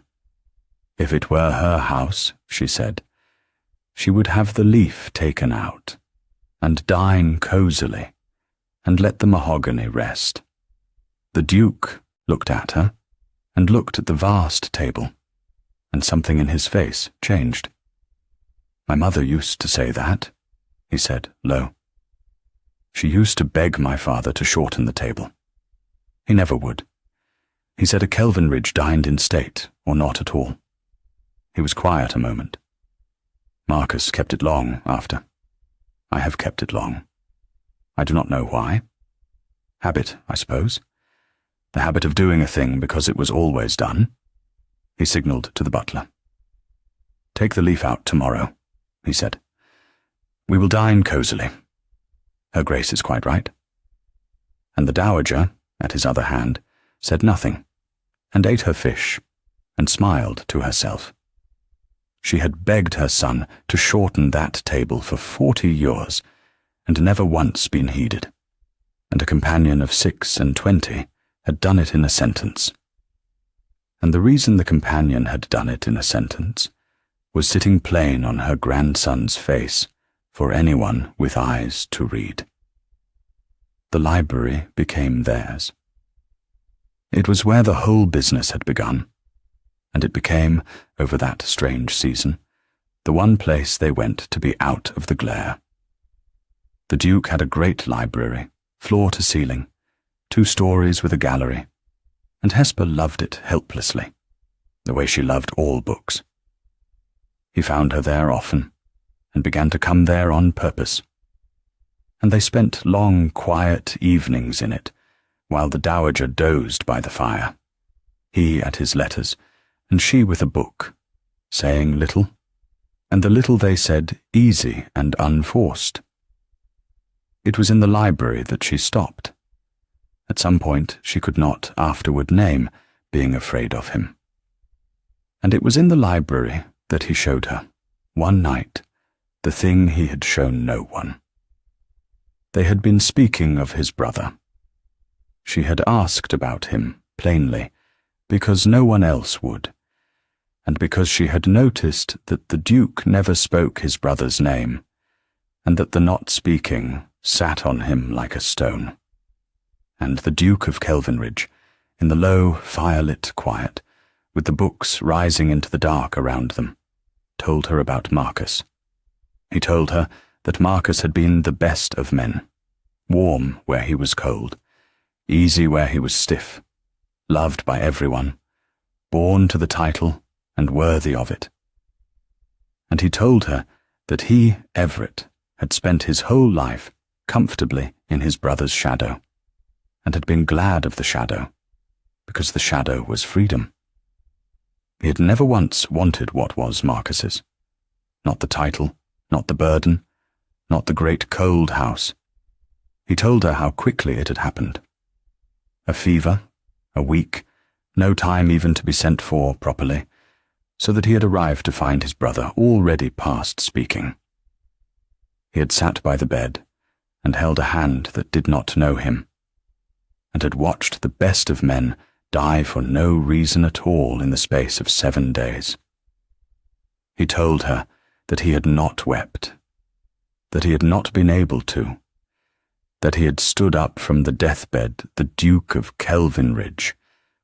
If it were her house, she said, she would have the leaf taken out, and dine cosily, and let the mahogany rest. The Duke looked at her, and looked at the vast table, and something in his face changed. My mother used to say that, he said, low. She used to beg my father to shorten the table. He never would. He said a Kelvinridge dined in state, or not at all. He was quiet a moment. Marcus kept it long after. I have kept it long. I do not know why. Habit, I suppose. The habit of doing a thing because it was always done. He signalled to the butler. Take the leaf out tomorrow, he said. We will dine cosily. Her Grace is quite right. And the Dowager, at his other hand, said nothing, and ate her fish, and smiled to herself. She had begged her son to shorten that table for 40 years, and never once been heeded, and a companion of 26 had done it in a sentence. And the reason the companion had done it in a sentence was sitting plain on her grandson's face for anyone with eyes to read. The library became theirs. It was where the whole business had begun, and it became, over that strange season, the one place they went to be out of the glare. The Duke had a great library, floor to ceiling, 2 stories with a gallery, and Hesper loved it helplessly, the way she loved all books. He found her there often, and began to come there on purpose. And they spent long, quiet evenings in it, while the Dowager dozed by the fire, he at his letters, and she with a book, saying little, and the little they said easy and unforced. It was in the library that she stopped, At some point she could not afterward name being afraid of him. And it was in the library that he showed her, one night, the thing he had shown no one. They had been speaking of his brother. She had asked about him, plainly, because no one else would, and because she had noticed that the Duke never spoke his brother's name, and that the not speaking sat on him like a stone. And the Duke of Kelvinridge, in the low, firelit quiet, with the books rising into the dark around them, told her about Marcus. He told her that Marcus had been the best of men, warm where he was cold, easy where he was stiff, loved by everyone, born to the title and worthy of it. And he told her that he, Everett, had spent his whole life comfortably in his brother's shadow, and had been glad of the shadow, because the shadow was freedom. He had never once wanted what was Marcus's, not the title, not the burden, not the great cold house. He told her how quickly it had happened. A fever, a week, no time even to be sent for properly, so that he had arrived to find his brother already past speaking. He had sat by the bed and held a hand that did not know him, and had watched the best of men die for no reason at all in the space of 7 days. He told her that he had not wept, that he had not been able to, that he had stood up from the deathbed, the Duke of Kelvinridge,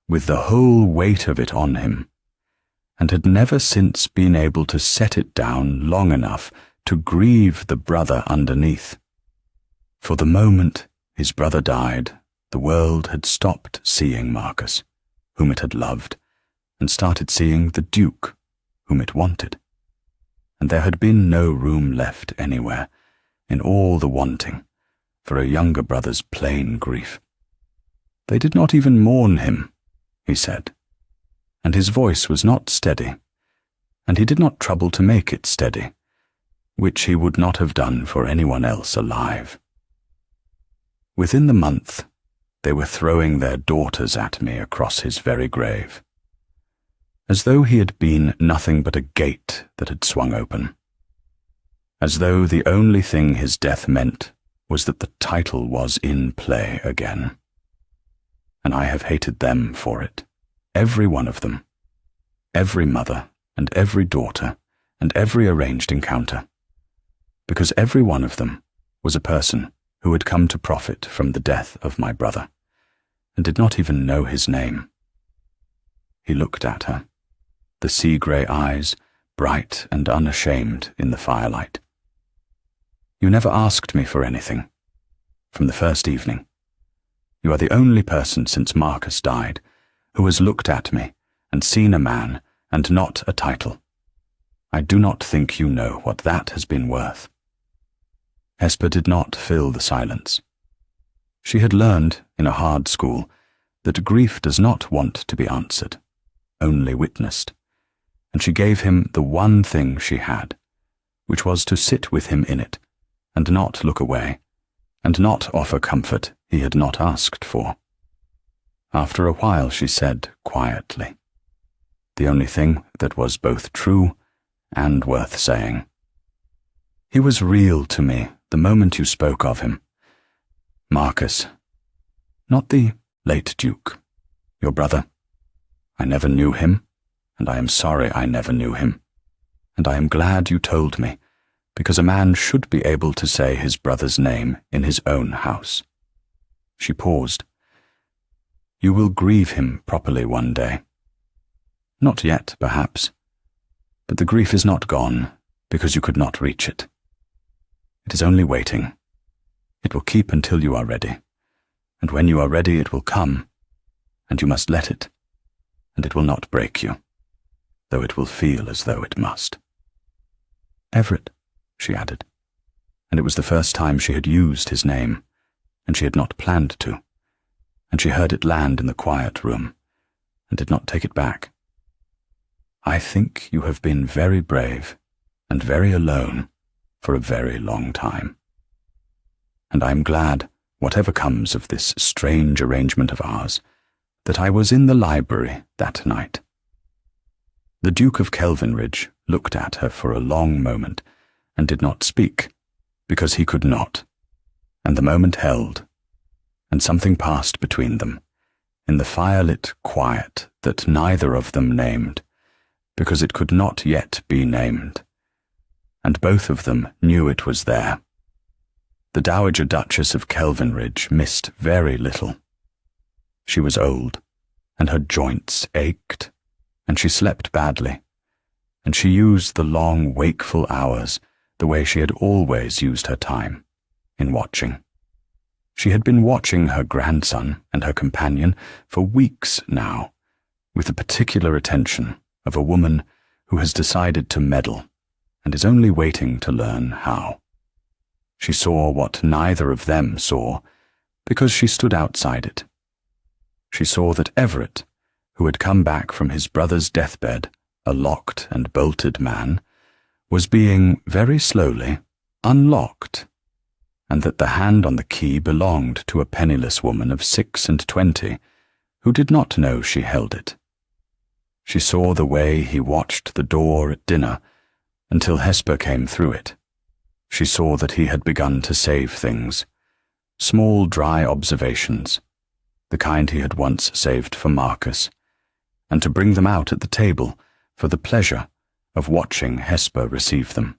with the whole weight of it on him, and had never since been able to set it down long enough to grieve the brother underneath. For the moment his brother died, the world had stopped seeing Marcus, whom it had loved, and started seeing the Duke, whom it wanted. And there had been no room left anywhere, in all the wanting, for a younger brother's plain grief. They did not even mourn him, he said, and his voice was not steady, and he did not trouble to make it steady, which he would not have done for anyone else alive. Within the month, they were throwing their daughters at me across his very grave, as though he had been nothing but a gate that had swung open, as though the only thing his death meant was that the title was in play again. And I have hated them for it, every one of them, every mother and every daughter and every arranged encounter, because every one of them was a person who had come to profit from the death of my brother, and did not even know his name. He looked at her, the sea-grey eyes bright and unashamed in the firelight. You never asked me for anything, from the first evening. You are the only person since Marcus died who has looked at me and seen a man and not a title. I do not think you know what that has been worth. Hesper did not fill the silence. She had learned, in a hard school, that grief does not want to be answered, only witnessed, and she gave him the one thing she had, which was to sit with him in it, and not look away, and not offer comfort he had not asked for. After a while she said quietly, the only thing that was both true and worth saying. He was real to me the moment you spoke of him. Marcus, not the late Duke, your brother. I never knew him, and I am sorry I never knew him, and I am glad you told me, because a man should be able to say his brother's name in his own house. She paused. You will grieve him properly one day. Not yet, perhaps, but the grief is not gone, because you could not reach it. It is only waiting. It will keep until you are ready, and when you are ready it will come, and you must let it, and it will not break you, though it will feel as though it must. Everett, she added, and it was the first time she had used his name, and she had not planned to, and she heard it land in the quiet room, and did not take it back. I think you have been very brave, and very alone, for a very long time. And I am glad, whatever comes of this strange arrangement of ours, that I was in the library that night. The Duke of Kelvinridge looked at her for a long moment and did not speak, because he could not, and the moment held, and something passed between them, in the firelit quiet that neither of them named, because it could not yet be named, and both of them knew it was there. The Dowager Duchess of Kelvinridge missed very little. She was old, and her joints ached, and she slept badly, and she used the long wakeful hours the way she had always used her time, in watching. She had been watching her grandson and her companion for weeks now, with the particular attention of a woman who has decided to meddle and is only waiting to learn how. She saw what neither of them saw, because she stood outside it. She saw that Everett, who had come back from his brother's deathbed, a locked and bolted man, was being, very slowly, unlocked, and that the hand on the key belonged to a penniless woman of 26, who did not know she held it. She saw the way he watched the door at dinner until Hesper came through it. She saw that he had begun to save things, small dry observations, the kind he had once saved for Marcus, and to bring them out at the table for the pleasure of watching Hesper receive them.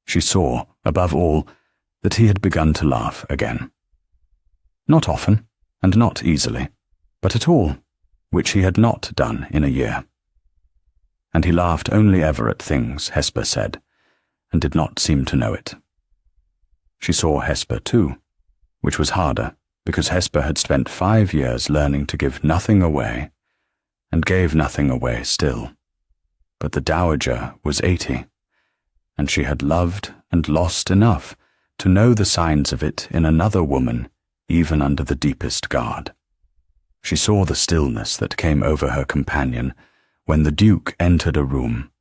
She saw, above all, that he had begun to laugh again. Not often, and not easily, but at all, which he had not done in a year. And he laughed only ever at things Hesper said, and did not seem to know it. She saw Hesper too, which was harder, because Hesper had spent 5 years learning to give nothing away, and gave nothing away still. But the Dowager was 80, and she had loved and lost enough to know the signs of it in another woman, even under the deepest guard. She saw the stillness that came over her companion when the Duke entered a room,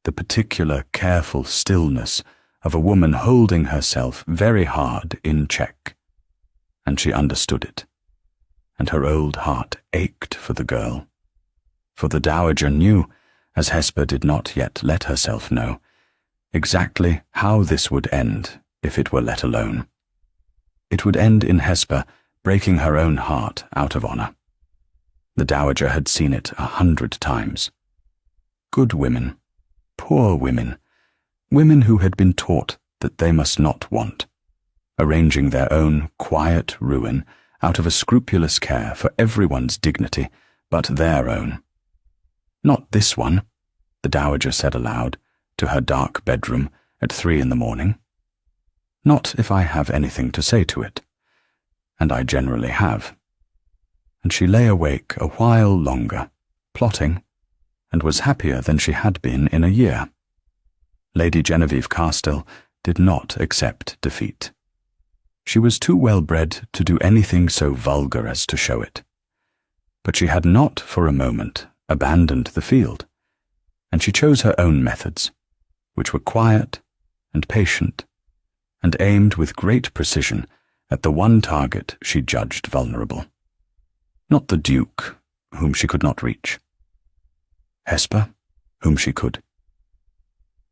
the particular careful stillness of a woman holding herself very hard in check, and she understood it, and her old heart ached for the girl. For the Dowager knew, as Hesper did not yet let herself know, exactly how this would end if it were let alone. It would end in Hesper breaking her own heart out of honor. The Dowager had seen it 100 times. Good women, poor women, women who had been taught that they must not want, arranging their own quiet ruin out of a scrupulous care for everyone's dignity but their own. Not this one, the Dowager said aloud to her dark bedroom at 3 a.m. Not if I have anything to say to it, and I generally have. And she lay awake a while longer, plotting, and was happier than she had been in a year. Lady Genevieve Carstell did not accept defeat. She was too well bred to do anything so vulgar as to show it. But she had not for a moment abandoned the field, and she chose her own methods, which were quiet and patient, and aimed with great precision at the one target she judged vulnerable. Not the Duke, whom she could not reach. Hesper, whom she could.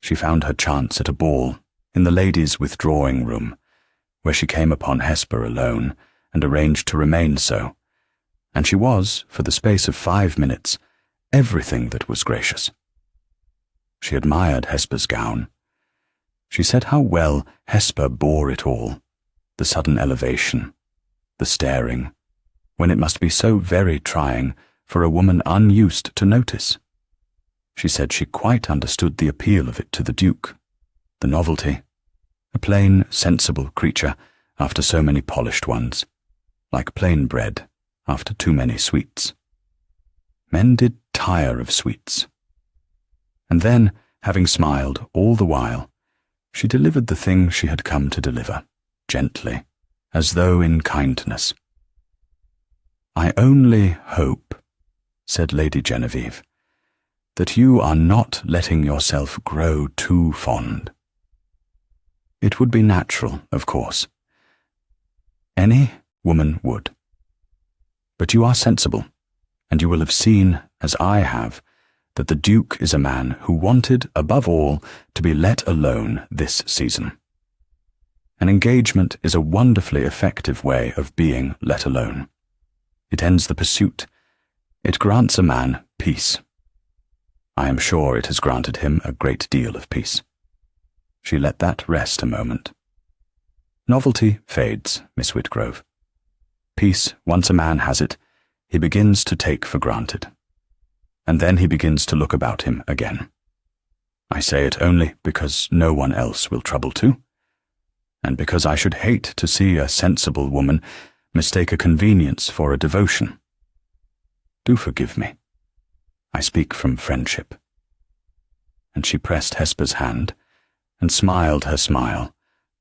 She found her chance at a ball in the ladies' withdrawing room, where she came upon Hesper alone and arranged to remain so, and she was, for the space of 5 minutes, everything that was gracious. She admired Hesper's gown. She said how well Hesper bore it all, the sudden elevation, the staring, when it must be so very trying for a woman unused to notice. She said she quite understood the appeal of it to the Duke, the novelty, a plain, sensible creature after so many polished ones, like plain bread after too many sweets. Men did tire of sweets. And then, having smiled all the while, she delivered the thing she had come to deliver, gently, as though in kindness. I only hope, said Lady Genevieve, that you are not letting yourself grow too fond. It would be natural, of course. Any woman would. But you are sensible, and you will have seen, as I have, that the Duke is a man who wanted, above all, to be let alone this season. An engagement is a wonderfully effective way of being let alone. It ends the pursuit. It grants a man peace. I am sure it has granted him a great deal of peace. She let that rest a moment. Novelty fades, Miss Whitgrove. Peace, once a man has it, he begins to take for granted. And then he begins to look about him again. I say it only because no one else will trouble to, and because I should hate to see a sensible woman mistake a convenience for a devotion. Do forgive me. I speak from friendship. And she pressed Hesper's hand, and smiled her smile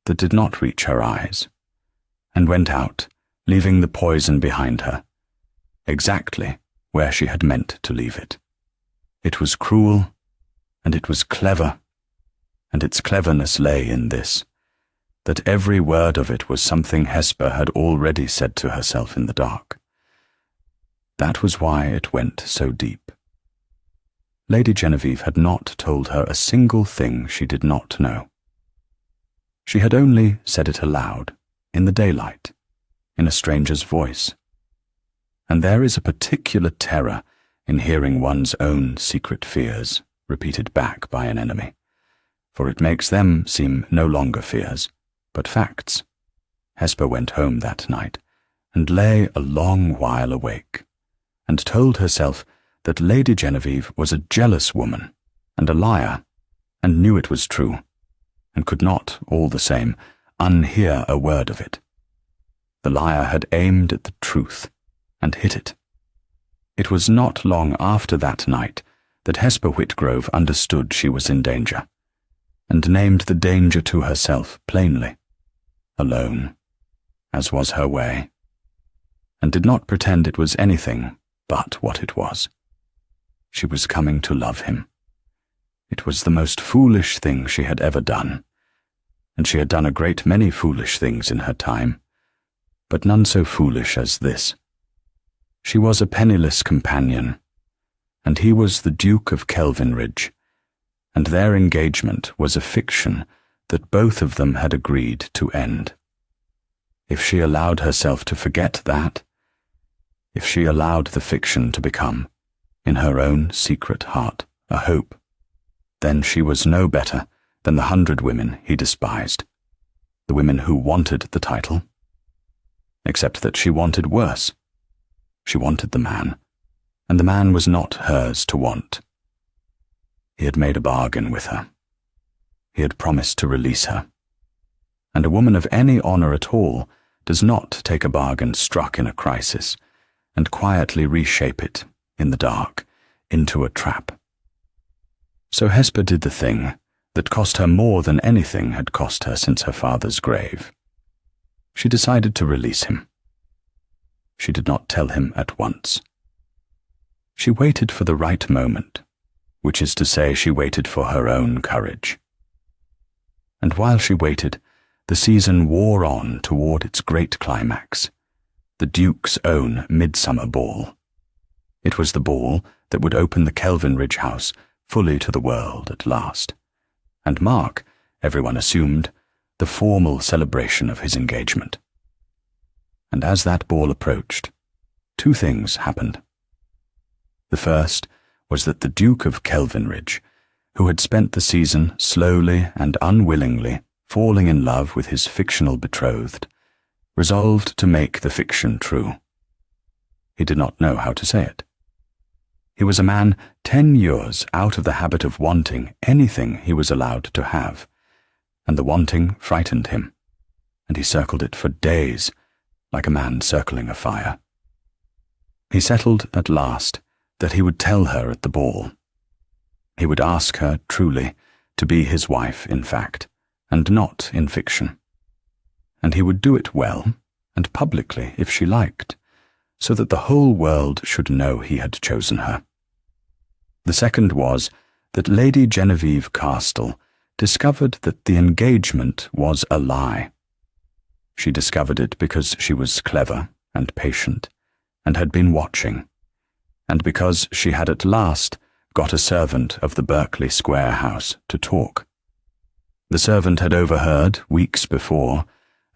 that did not reach her eyes, and went out, leaving the poison behind her, exactly where she had meant to leave it. It was cruel, and it was clever, and its cleverness lay in this, that every word of it was something Hesper had already said to herself in the dark. That was why it went so deep. Lady Genevieve had not told her a single thing she did not know. She had only said it aloud, in the daylight, in a stranger's voice. And there is a particular terror in hearing one's own secret fears repeated back by an enemy, for it makes them seem no longer fears, but facts. Hesper went home that night, and lay a long while awake, and told herself that Lady Genevieve was a jealous woman, and a liar, and knew it was true, and could not, all the same, unhear a word of it. The liar had aimed at the truth, and hit it. It was not long after that night that Hesper Whitgrove understood she was in danger, and named the danger to herself plainly, alone, as was her way, and did not pretend it was anything but what it was. She was coming to love him. It was the most foolish thing she had ever done, and she had done a great many foolish things in her time, but none so foolish as this. She was a penniless companion, and he was the Duke of Kelvinridge, and their engagement was a fiction that both of them had agreed to end. If she allowed herself to forget that, if she allowed the fiction to become, in her own secret heart, a hope, then she was no better than the 100 women he despised, the women who wanted the title, except that she wanted worse. She wanted the man, and the man was not hers to want. He had made a bargain with her. He had promised to release her. And a woman of any honor at all does not take a bargain struck in a crisis and quietly reshape it, in the dark, into a trap. So Hesper did the thing that cost her more than anything had cost her since her father's grave. She decided to release him. She did not tell him at once. She waited for the right moment, which is to say she waited for her own courage. And while she waited, the season wore on toward its great climax, the Duke's own midsummer ball. It was the ball that would open the Kelvinridge house fully to the world at last, and mark, everyone assumed, the formal celebration of his engagement. And as that ball approached, 2 things happened. The first was that the Duke of Kelvinridge, who had spent the season slowly and unwillingly falling in love with his fictional betrothed, resolved to make the fiction true. He did not know how to say it. He was a man 10 years out of the habit of wanting anything he was allowed to have, and the wanting frightened him, and he circled it for days, like a man circling a fire. He settled at last that he would tell her at the ball. He would ask her, truly, to be his wife in fact, and not in fiction. And he would do it well, and publicly if she liked, so that the whole world should know he had chosen her. The second was that Lady Genevieve Castle discovered that the engagement was a lie. She discovered it because she was clever and patient, and had been watching, and because she had at last got a servant of the Berkeley Square house to talk. The servant had overheard, weeks before,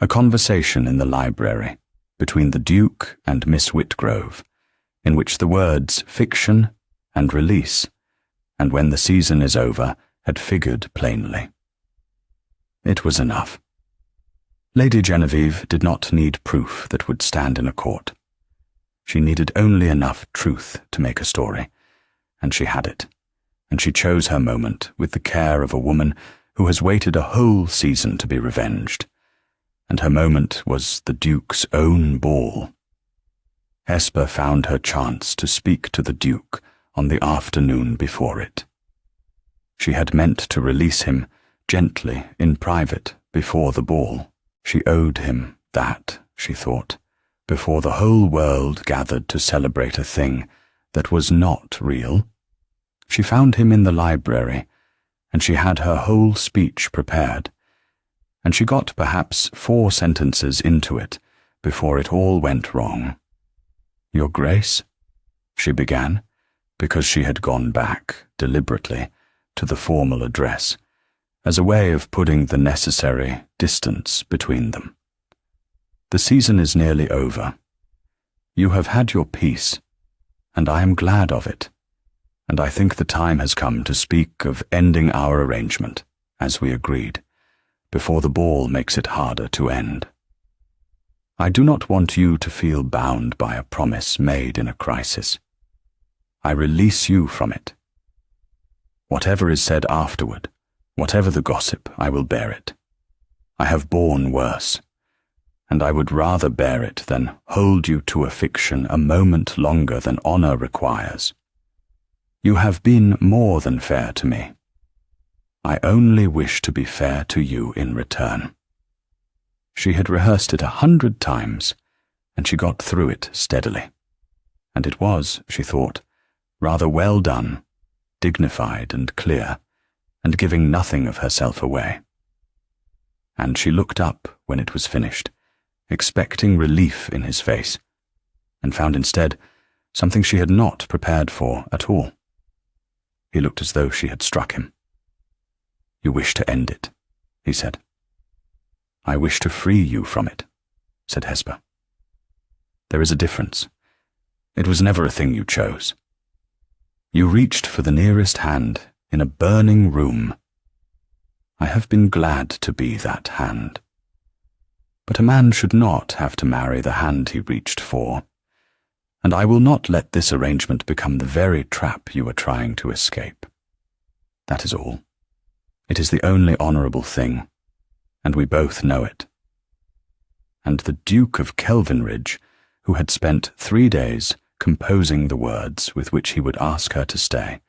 a conversation in the library between the Duke and Miss Whitgrove, in which the words fiction and release, and when the season is over, had figured plainly. It was enough. Lady Genevieve did not need proof that would stand in a court. She needed only enough truth to make a story, and she had it, and she chose her moment with the care of a woman who has waited a whole season to be revenged, and her moment was the Duke's own ball. Hesper found her chance to speak to the Duke on the afternoon before it. She had meant to release him gently in private before the ball. She owed him that, she thought, before the whole world gathered to celebrate a thing that was not real. She found him in the library, and she had her whole speech prepared, and she got perhaps 4 sentences into it before it all went wrong. "Your Grace," she began, because she had gone back, deliberately, to the formal address, as a way of putting the necessary distance between them. "The season is nearly over. You have had your peace, and I am glad of it, and I think the time has come to speak of ending our arrangement, as we agreed, before the ball makes it harder to end. I do not want you to feel bound by a promise made in a crisis. I release you from it. Whatever is said afterward, whatever the gossip, I will bear it. I have borne worse, and I would rather bear it than hold you to a fiction a moment longer than honor requires. You have been more than fair to me. I only wish to be fair to you in return." She had rehearsed it 100 times, and she got through it steadily. And it was, she thought, rather well done, dignified and clear, and giving nothing of herself away. And she looked up when it was finished, expecting relief in his face, and found instead something she had not prepared for at all. He looked as though she had struck him. "You wish to end it," he said. "I wish to free you from it," said Hesper. "There is a difference. It was never a thing you chose. You reached for the nearest hand in a burning room. I have been glad to be that hand. But a man should not have to marry the hand he reached for, and I will not let this arrangement become the very trap you are trying to escape. That is all. It is the only honourable thing, and we both know it." And the Duke of Kelvinridge, who had spent 3 days composing the words with which he would ask her to stay,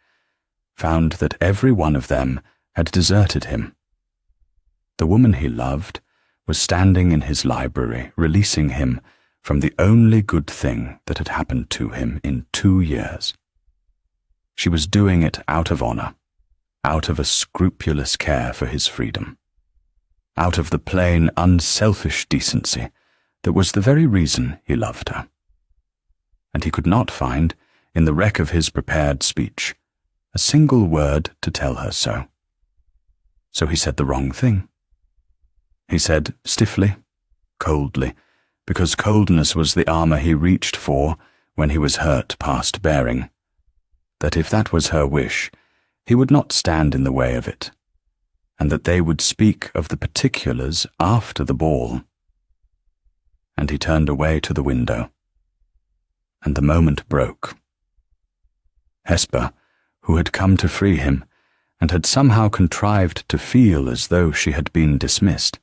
found that every one of them had deserted him. The woman he loved was standing in his library, releasing him from the only good thing that had happened to him in 2 years. She was doing it out of honour, out of a scrupulous care for his freedom, out of the plain, unselfish decency that was the very reason he loved her. And he could not find, in the wreck of his prepared speech, a single word to tell her so. So he said the wrong thing. He said stiffly, coldly, because coldness was the armour he reached for when he was hurt past bearing, that if that was her wish, he would not stand in the way of it, and that they would speak of the particulars after the ball. And he turned away to the window, and the moment broke. Hesper, who had come to free him, and had somehow contrived to feel as though she had been dismissed,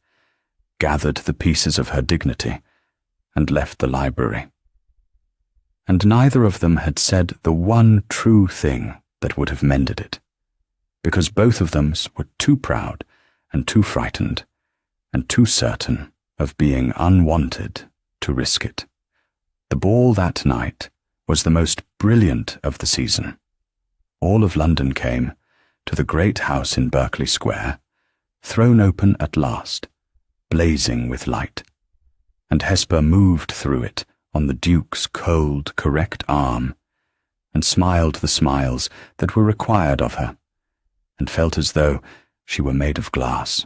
gathered the pieces of her dignity, and left the library. And neither of them had said the one true thing that would have mended it, because both of them were too proud and too frightened and too certain of being unwanted to risk it. The ball that night was the most brilliant of the season. All of London came to the great house in Berkeley Square, thrown open at last, blazing with light, and Hesper moved through it on the Duke's cold, correct arm, and smiled the smiles that were required of her, and felt as though she were made of glass.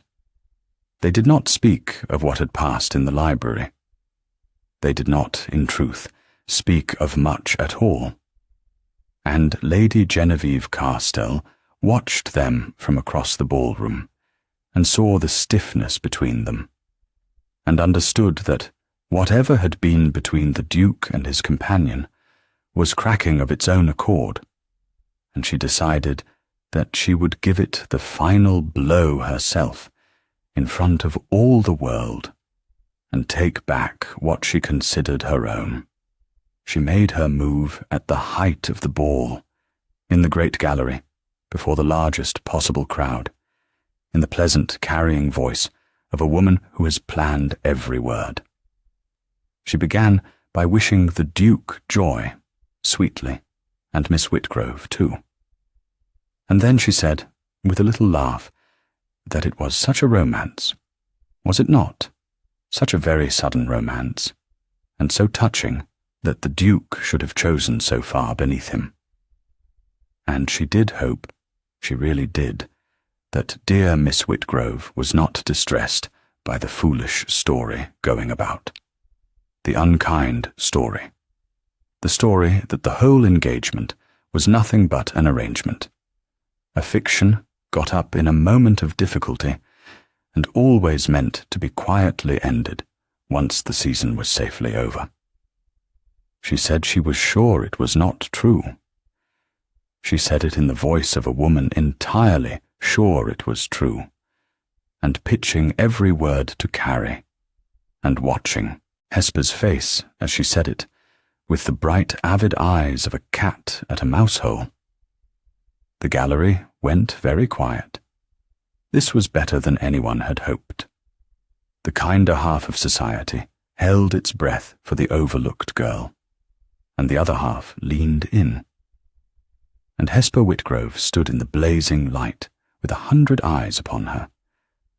They did not speak of what had passed in the library. They did not, in truth, speak of much at all. And Lady Genevieve Carstell watched them from across the ballroom, and saw the stiffness between them, and understood that whatever had been between the Duke and his companion was cracking of its own accord, and she decided that she would give it the final blow herself in front of all the world, and take back what she considered her own. She made her move at the height of the ball, in the great gallery, before the largest possible crowd, in the pleasant carrying voice of a woman who has planned every word. She began by wishing the Duke joy, sweetly, and Miss Whitgrove too. And then she said, with a little laugh, that it was such a romance. Was it not? Such a very sudden romance, and so touching that the Duke should have chosen so far beneath him. And she did hope, she really did, that dear Miss Whitgrove was not distressed by the foolish story going about. The unkind story. The story that the whole engagement was nothing but an arrangement. A fiction got up in a moment of difficulty, and always meant to be quietly ended once the season was safely over. She said she was sure it was not true. She said it in the voice of a woman entirely sure it was true, and pitching every word to Carrie, and watching Hesper's face as she said it, with the bright avid eyes of a cat at a mouse-hole. The gallery went very quiet. This was better than anyone had hoped. The kinder half of society held its breath for the overlooked girl, and the other half leaned in. And Hesper Whitgrove stood in the blazing light with 100 eyes upon her,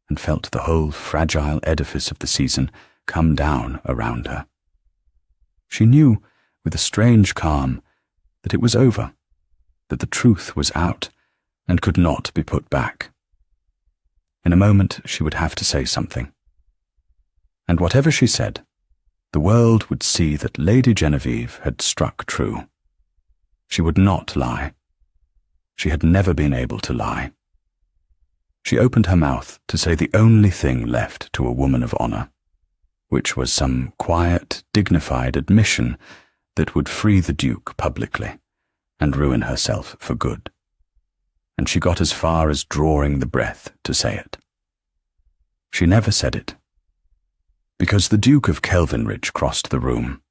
and felt the whole fragile edifice of the season come down around her. She knew, with a strange calm, that it was over, that the truth was out, and could not be put back. In a moment she would have to say something. And whatever she said, the world would see that Lady Genevieve had struck true. She would not lie. She had never been able to lie. She opened her mouth to say the only thing left to a woman of honour, which was some quiet, dignified admission that would free the Duke publicly and ruin herself for good. And she got as far as drawing the breath to say it. She never said it, because the Duke of Kelvinridge crossed the room.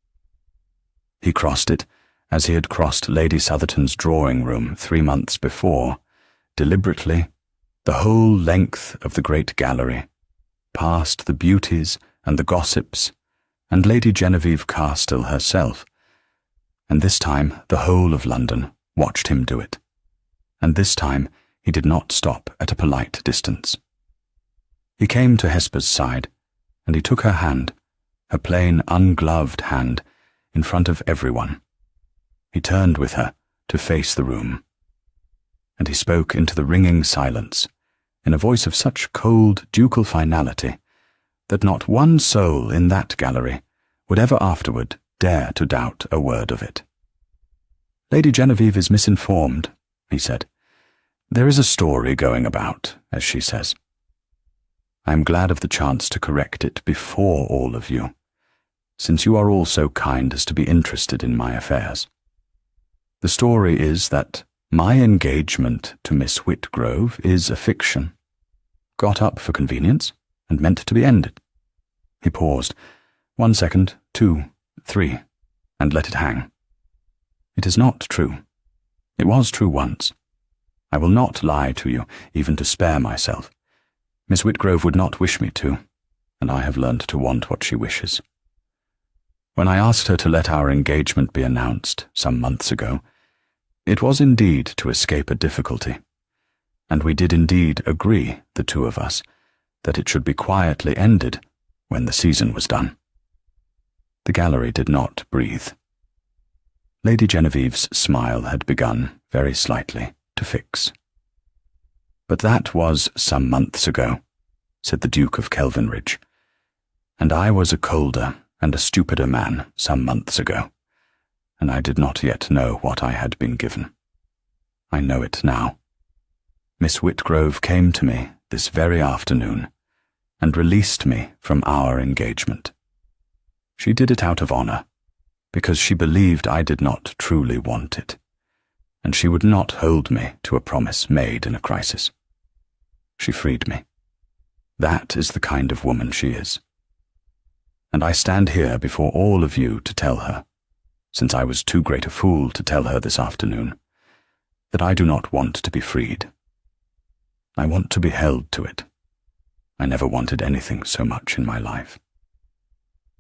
He crossed it as he had crossed Lady Southerton's drawing-room 3 months before, deliberately, the whole length of the great gallery, past the beauties and the gossips, and Lady Genevieve Carstell herself, and this time the whole of London watched him do it, and this time he did not stop at a polite distance. He came to Hesper's side, and he took her hand, her plain, ungloved hand, in front of everyone. He turned with her to face the room, and he spoke into the ringing silence, in a voice of such cold, ducal finality, that not one soul in that gallery would ever afterward dare to doubt a word of it. "Lady Genevieve is misinformed," he said. "There is a story going about, as she says. I am glad of the chance to correct it before all of you, since you are all so kind as to be interested in my affairs. The story is that my engagement to Miss Whitgrove is a fiction, got up for convenience, and meant to be ended." He paused, 1 second, 2, 3, and let it hang. "It is not true. It was true once. I will not lie to you, even to spare myself. Miss Whitgrove would not wish me to, and I have learned to want what she wishes. When I asked her to let our engagement be announced some months ago, it was indeed to escape a difficulty, and we did indeed agree, the two of us, that it should be quietly ended when the season was done. The gallery did not breathe. Lady Genevieve's smile had begun, very slightly, to fix. "But that was some months ago," said the Duke of Kelvinridge, "and I was a colder and a stupider man some months ago, and I did not yet know what I had been given. I know it now. Miss Whitgrove came to me this very afternoon and released me from our engagement. She did it out of honour, because she believed I did not truly want it, and she would not hold me to a promise made in a crisis. She freed me. That is the kind of woman she is. And I stand here before all of you to tell her, since I was too great a fool to tell her this afternoon, that I do not want to be freed. I want to be held to it. I never wanted anything so much in my life."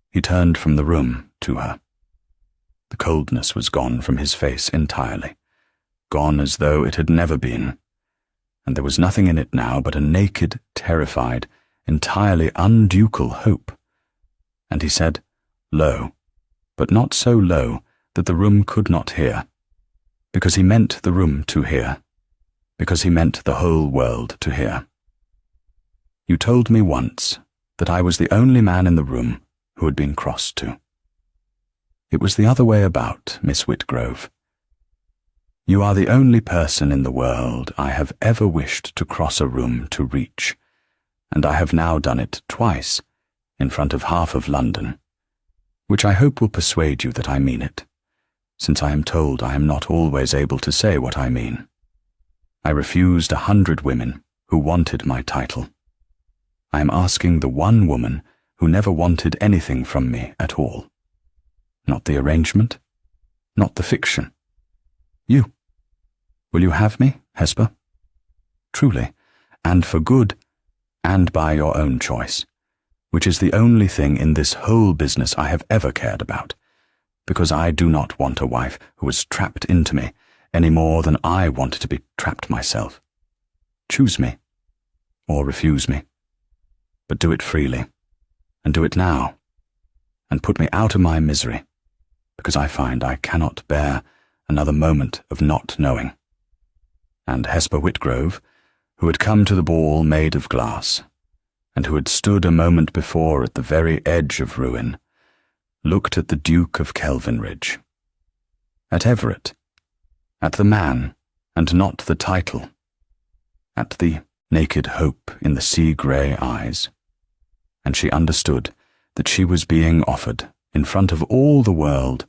He turned from the room to her. The coldness was gone from his face entirely, gone as though it had never been, and there was nothing in it now but a naked, terrified, entirely unducal hope. And he said, low, but not so low that the room could not hear, because he meant the room to hear, because he meant the whole world to hear. "You told me once that I was the only man in the room who had been crossed to. It was the other way about, Miss Whitgrove. You are the only person in the world I have ever wished to cross a room to reach, and I have now done it twice, in front of half of London, which I hope will persuade you that I mean it, since I am told I am not always able to say what I mean. I refused 100 women who wanted my title. I am asking the one woman who never wanted anything from me at all. Not the arrangement, not the fiction. You. Will you have me, Hesper? Truly, and for good, and by your own choice, which is the only thing in this whole business I have ever cared about, because I do not want a wife who is trapped into me any more than I wanted to be trapped myself. Choose me, or refuse me, but do it freely, and do it now, and put me out of my misery, because I find I cannot bear another moment of not knowing." And Hesper Whitgrove, who had come to the ball made of glass, and who had stood a moment before at the very edge of ruin, looked at the Duke of Kelvinridge, at Everett, at the man and not the title, at the naked hope in the sea-grey eyes, and she understood that she was being offered, in front of all the world,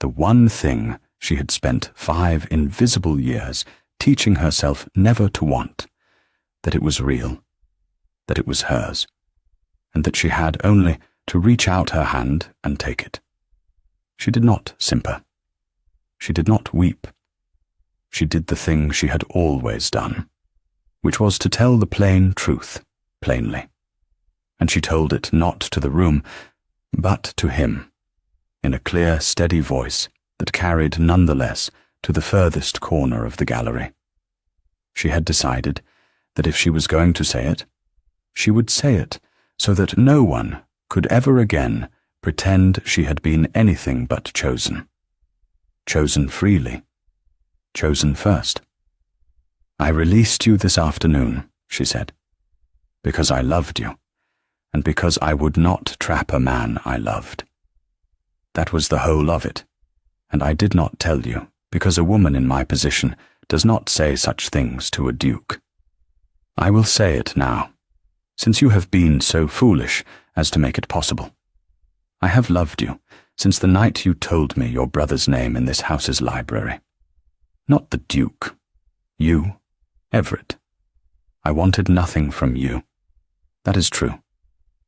the one thing she had spent 5 invisible years teaching herself never to want, that it was real, that it was hers, and that she had only to reach out her hand and take it. She did not simper. She did not weep. She did the thing she had always done, which was to tell the plain truth plainly. And she told it not to the room, but to him, in a clear, steady voice that carried none the less to the furthest corner of the gallery. She had decided that if she was going to say it, she would say it so that no one could ever again pretend she had been anything but chosen. Chosen freely. Chosen first. "I released you this afternoon," she said, "because I loved you, and because I would not trap a man I loved. That was the whole of it, and I did not tell you, because a woman in my position does not say such things to a duke. I will say it now, since you have been so foolish as to make it possible. I have loved you since the night you told me your brother's name in this house's library. Not the Duke. You, Everett. I wanted nothing from you. That is true,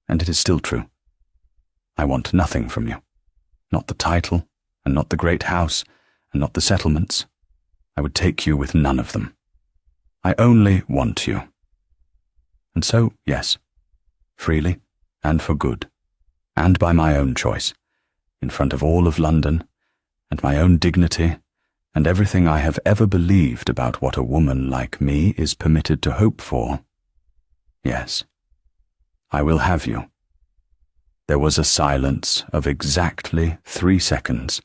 and it is still true. I want nothing from you. Not the title, and not the great house, and not the settlements. I would take you with none of them. I only want you. And so, yes, freely, and for good, and by my own choice, in front of all of London, and my own dignity, and everything I have ever believed about what a woman like me is permitted to hope for. Yes, I will have you. There was a silence of exactly 3 seconds,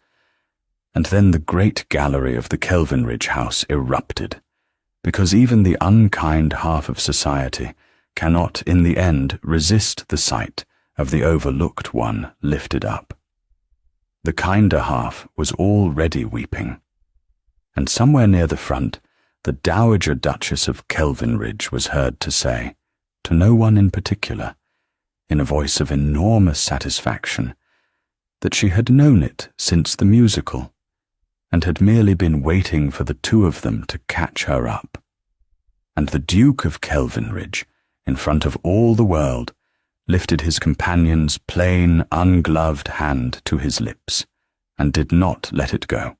and then the great gallery of the Kelvinridge house erupted, because even the unkind half of society cannot in the end resist the sight of the overlooked one lifted up. The kinder half was already weeping, and somewhere near the front the Dowager Duchess of Kelvinridge was heard to say, to no one in particular, in a voice of enormous satisfaction, that she had known it since the musical, and had merely been waiting for the two of them to catch her up. And the Duke of Kelvinridge, in front of all the world, lifted his companion's plain, ungloved hand to his lips, and did not let it go.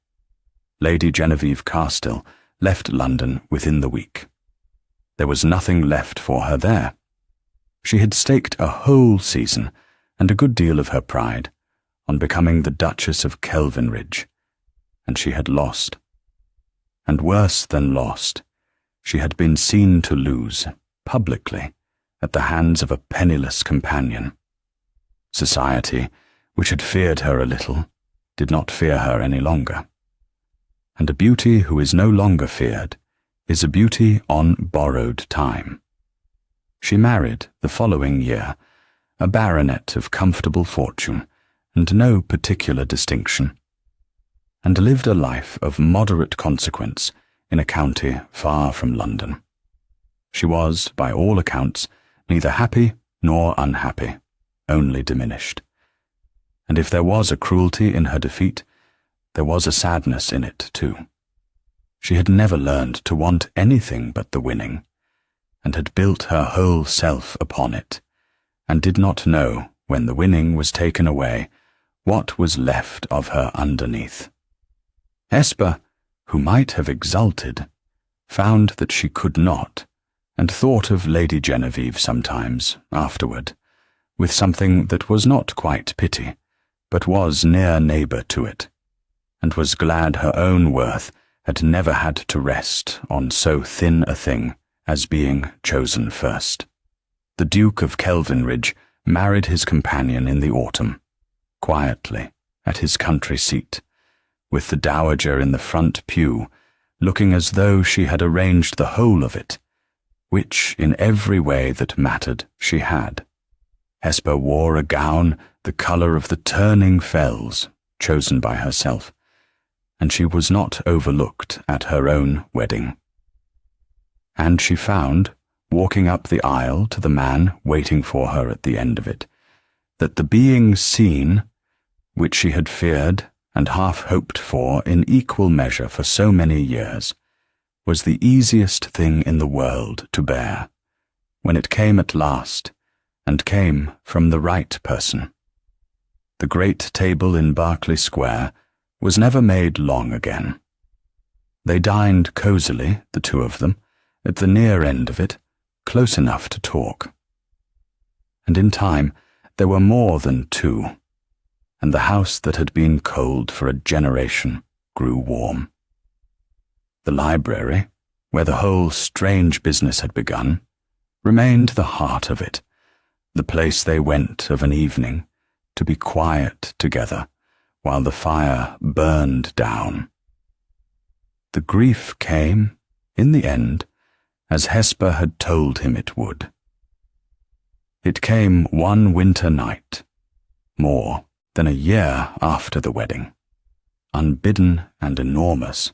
Lady Genevieve Carstill left London within the week. There was nothing left for her there. She had staked a whole season, and a good deal of her pride, on becoming the Duchess of Kelvinridge, and she had lost. And worse than lost, she had been seen to lose, publicly, at the hands of a penniless companion. Society, which had feared her a little, did not fear her any longer. And a beauty who is no longer feared is a beauty on borrowed time. She married, the following year, a baronet of comfortable fortune and no particular distinction, and lived a life of moderate consequence in a county far from London. She was, by all accounts, neither happy nor unhappy, only diminished. And if there was a cruelty in her defeat, there was a sadness in it too. She had never learned to want anything but the winning, and had built her whole self upon it, and did not know, when the winning was taken away, what was left of her underneath. Hesper, who might have exulted, found that she could not, and thought of Lady Genevieve sometimes, afterward, with something that was not quite pity, but was near neighbour to it, and was glad her own worth had never had to rest on so thin a thing as being chosen first. The Duke of Kelvinridge married his companion in the autumn, quietly, at his country seat, with the Dowager in the front pew, looking as though she had arranged the whole of it, which in every way that mattered she had. Hesper wore a gown the colour of the turning fells, chosen by herself, and she was not overlooked at her own wedding. And she found, walking up the aisle to the man waiting for her at the end of it, that the being seen, which she had feared and half hoped for in equal measure for so many years, was the easiest thing in the world to bear, when it came at last, and came from the right person. The great table in Berkeley Square was never made long again. They dined cosily, the two of them, at the near end of it, close enough to talk. And in time there were more than two, and the house that had been cold for a generation grew warm. The library, where the whole strange business had begun, remained the heart of it, the place they went of an evening, to be quiet together while the fire burned down. The grief came, in the end, as Hesper had told him it would. It came one winter night, more than a year after the wedding, unbidden and enormous,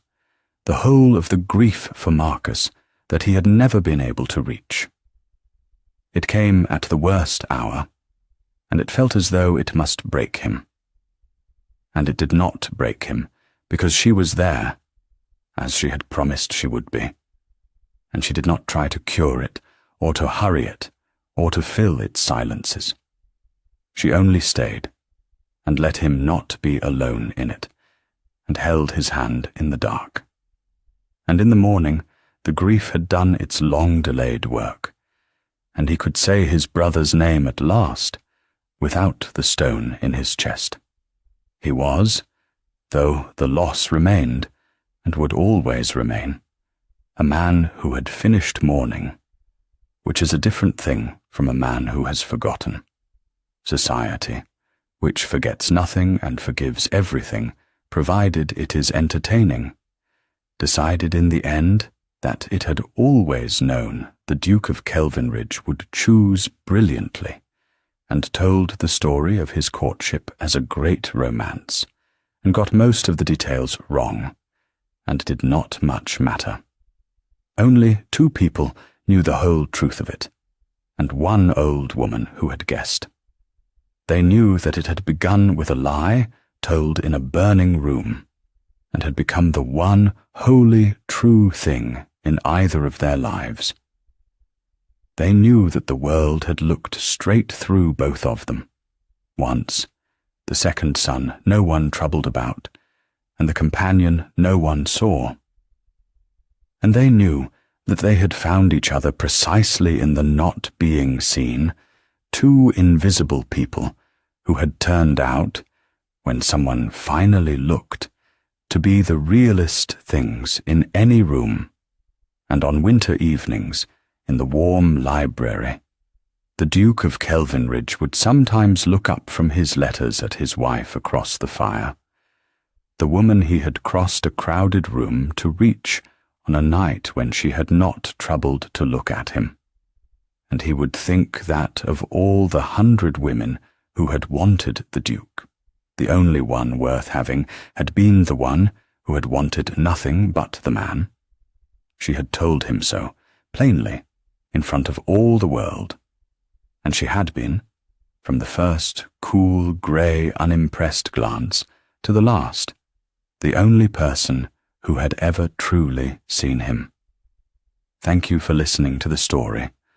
the whole of the grief for Marcus that he had never been able to reach. It came at the worst hour, and it felt as though it must break him. And it did not break him, because she was there, as she had promised she would be, and she did not try to cure it, or to hurry it, or to fill its silences. She only stayed, and let him not be alone in it, and held his hand in the dark. And in the morning the grief had done its long-delayed work, and he could say his brother's name at last, without the stone in his chest. He was, though the loss remained, and would always remain, a man who had finished mourning, which is a different thing from a man who has forgotten. society, which forgets nothing and forgives everything, provided it is entertaining, decided in the end that it had always known the Duke of Kelvinridge would choose brilliantly, and told the story of his courtship as a great romance, and got most of the details wrong, and did not much matter. Only 2 people knew the whole truth of it, and 1 old woman who had guessed. They knew that it had begun with a lie told in a burning room, and had become the one wholly true thing in either of their lives. They knew that the world had looked straight through both of them. Once, the second son no one troubled about, and the companion no one saw. And they knew that they had found each other precisely in the not being seen, 2 invisible people who had turned out, when someone finally looked, to be the realest things in any room, and on winter evenings, in the warm library, the Duke of Kelvinridge would sometimes look up from his letters at his wife across the fire, the woman he had crossed a crowded room to reach on a night when she had not troubled to look at him, and he would think that of all the 100 women who had wanted the Duke, the only one worth having had been the one who had wanted nothing but the man. She had told him so, plainly, in front of all the world, and she had been, from the first cool, grey, unimpressed glance to the last, the only person who had ever truly seen him. Thank you for listening to the story.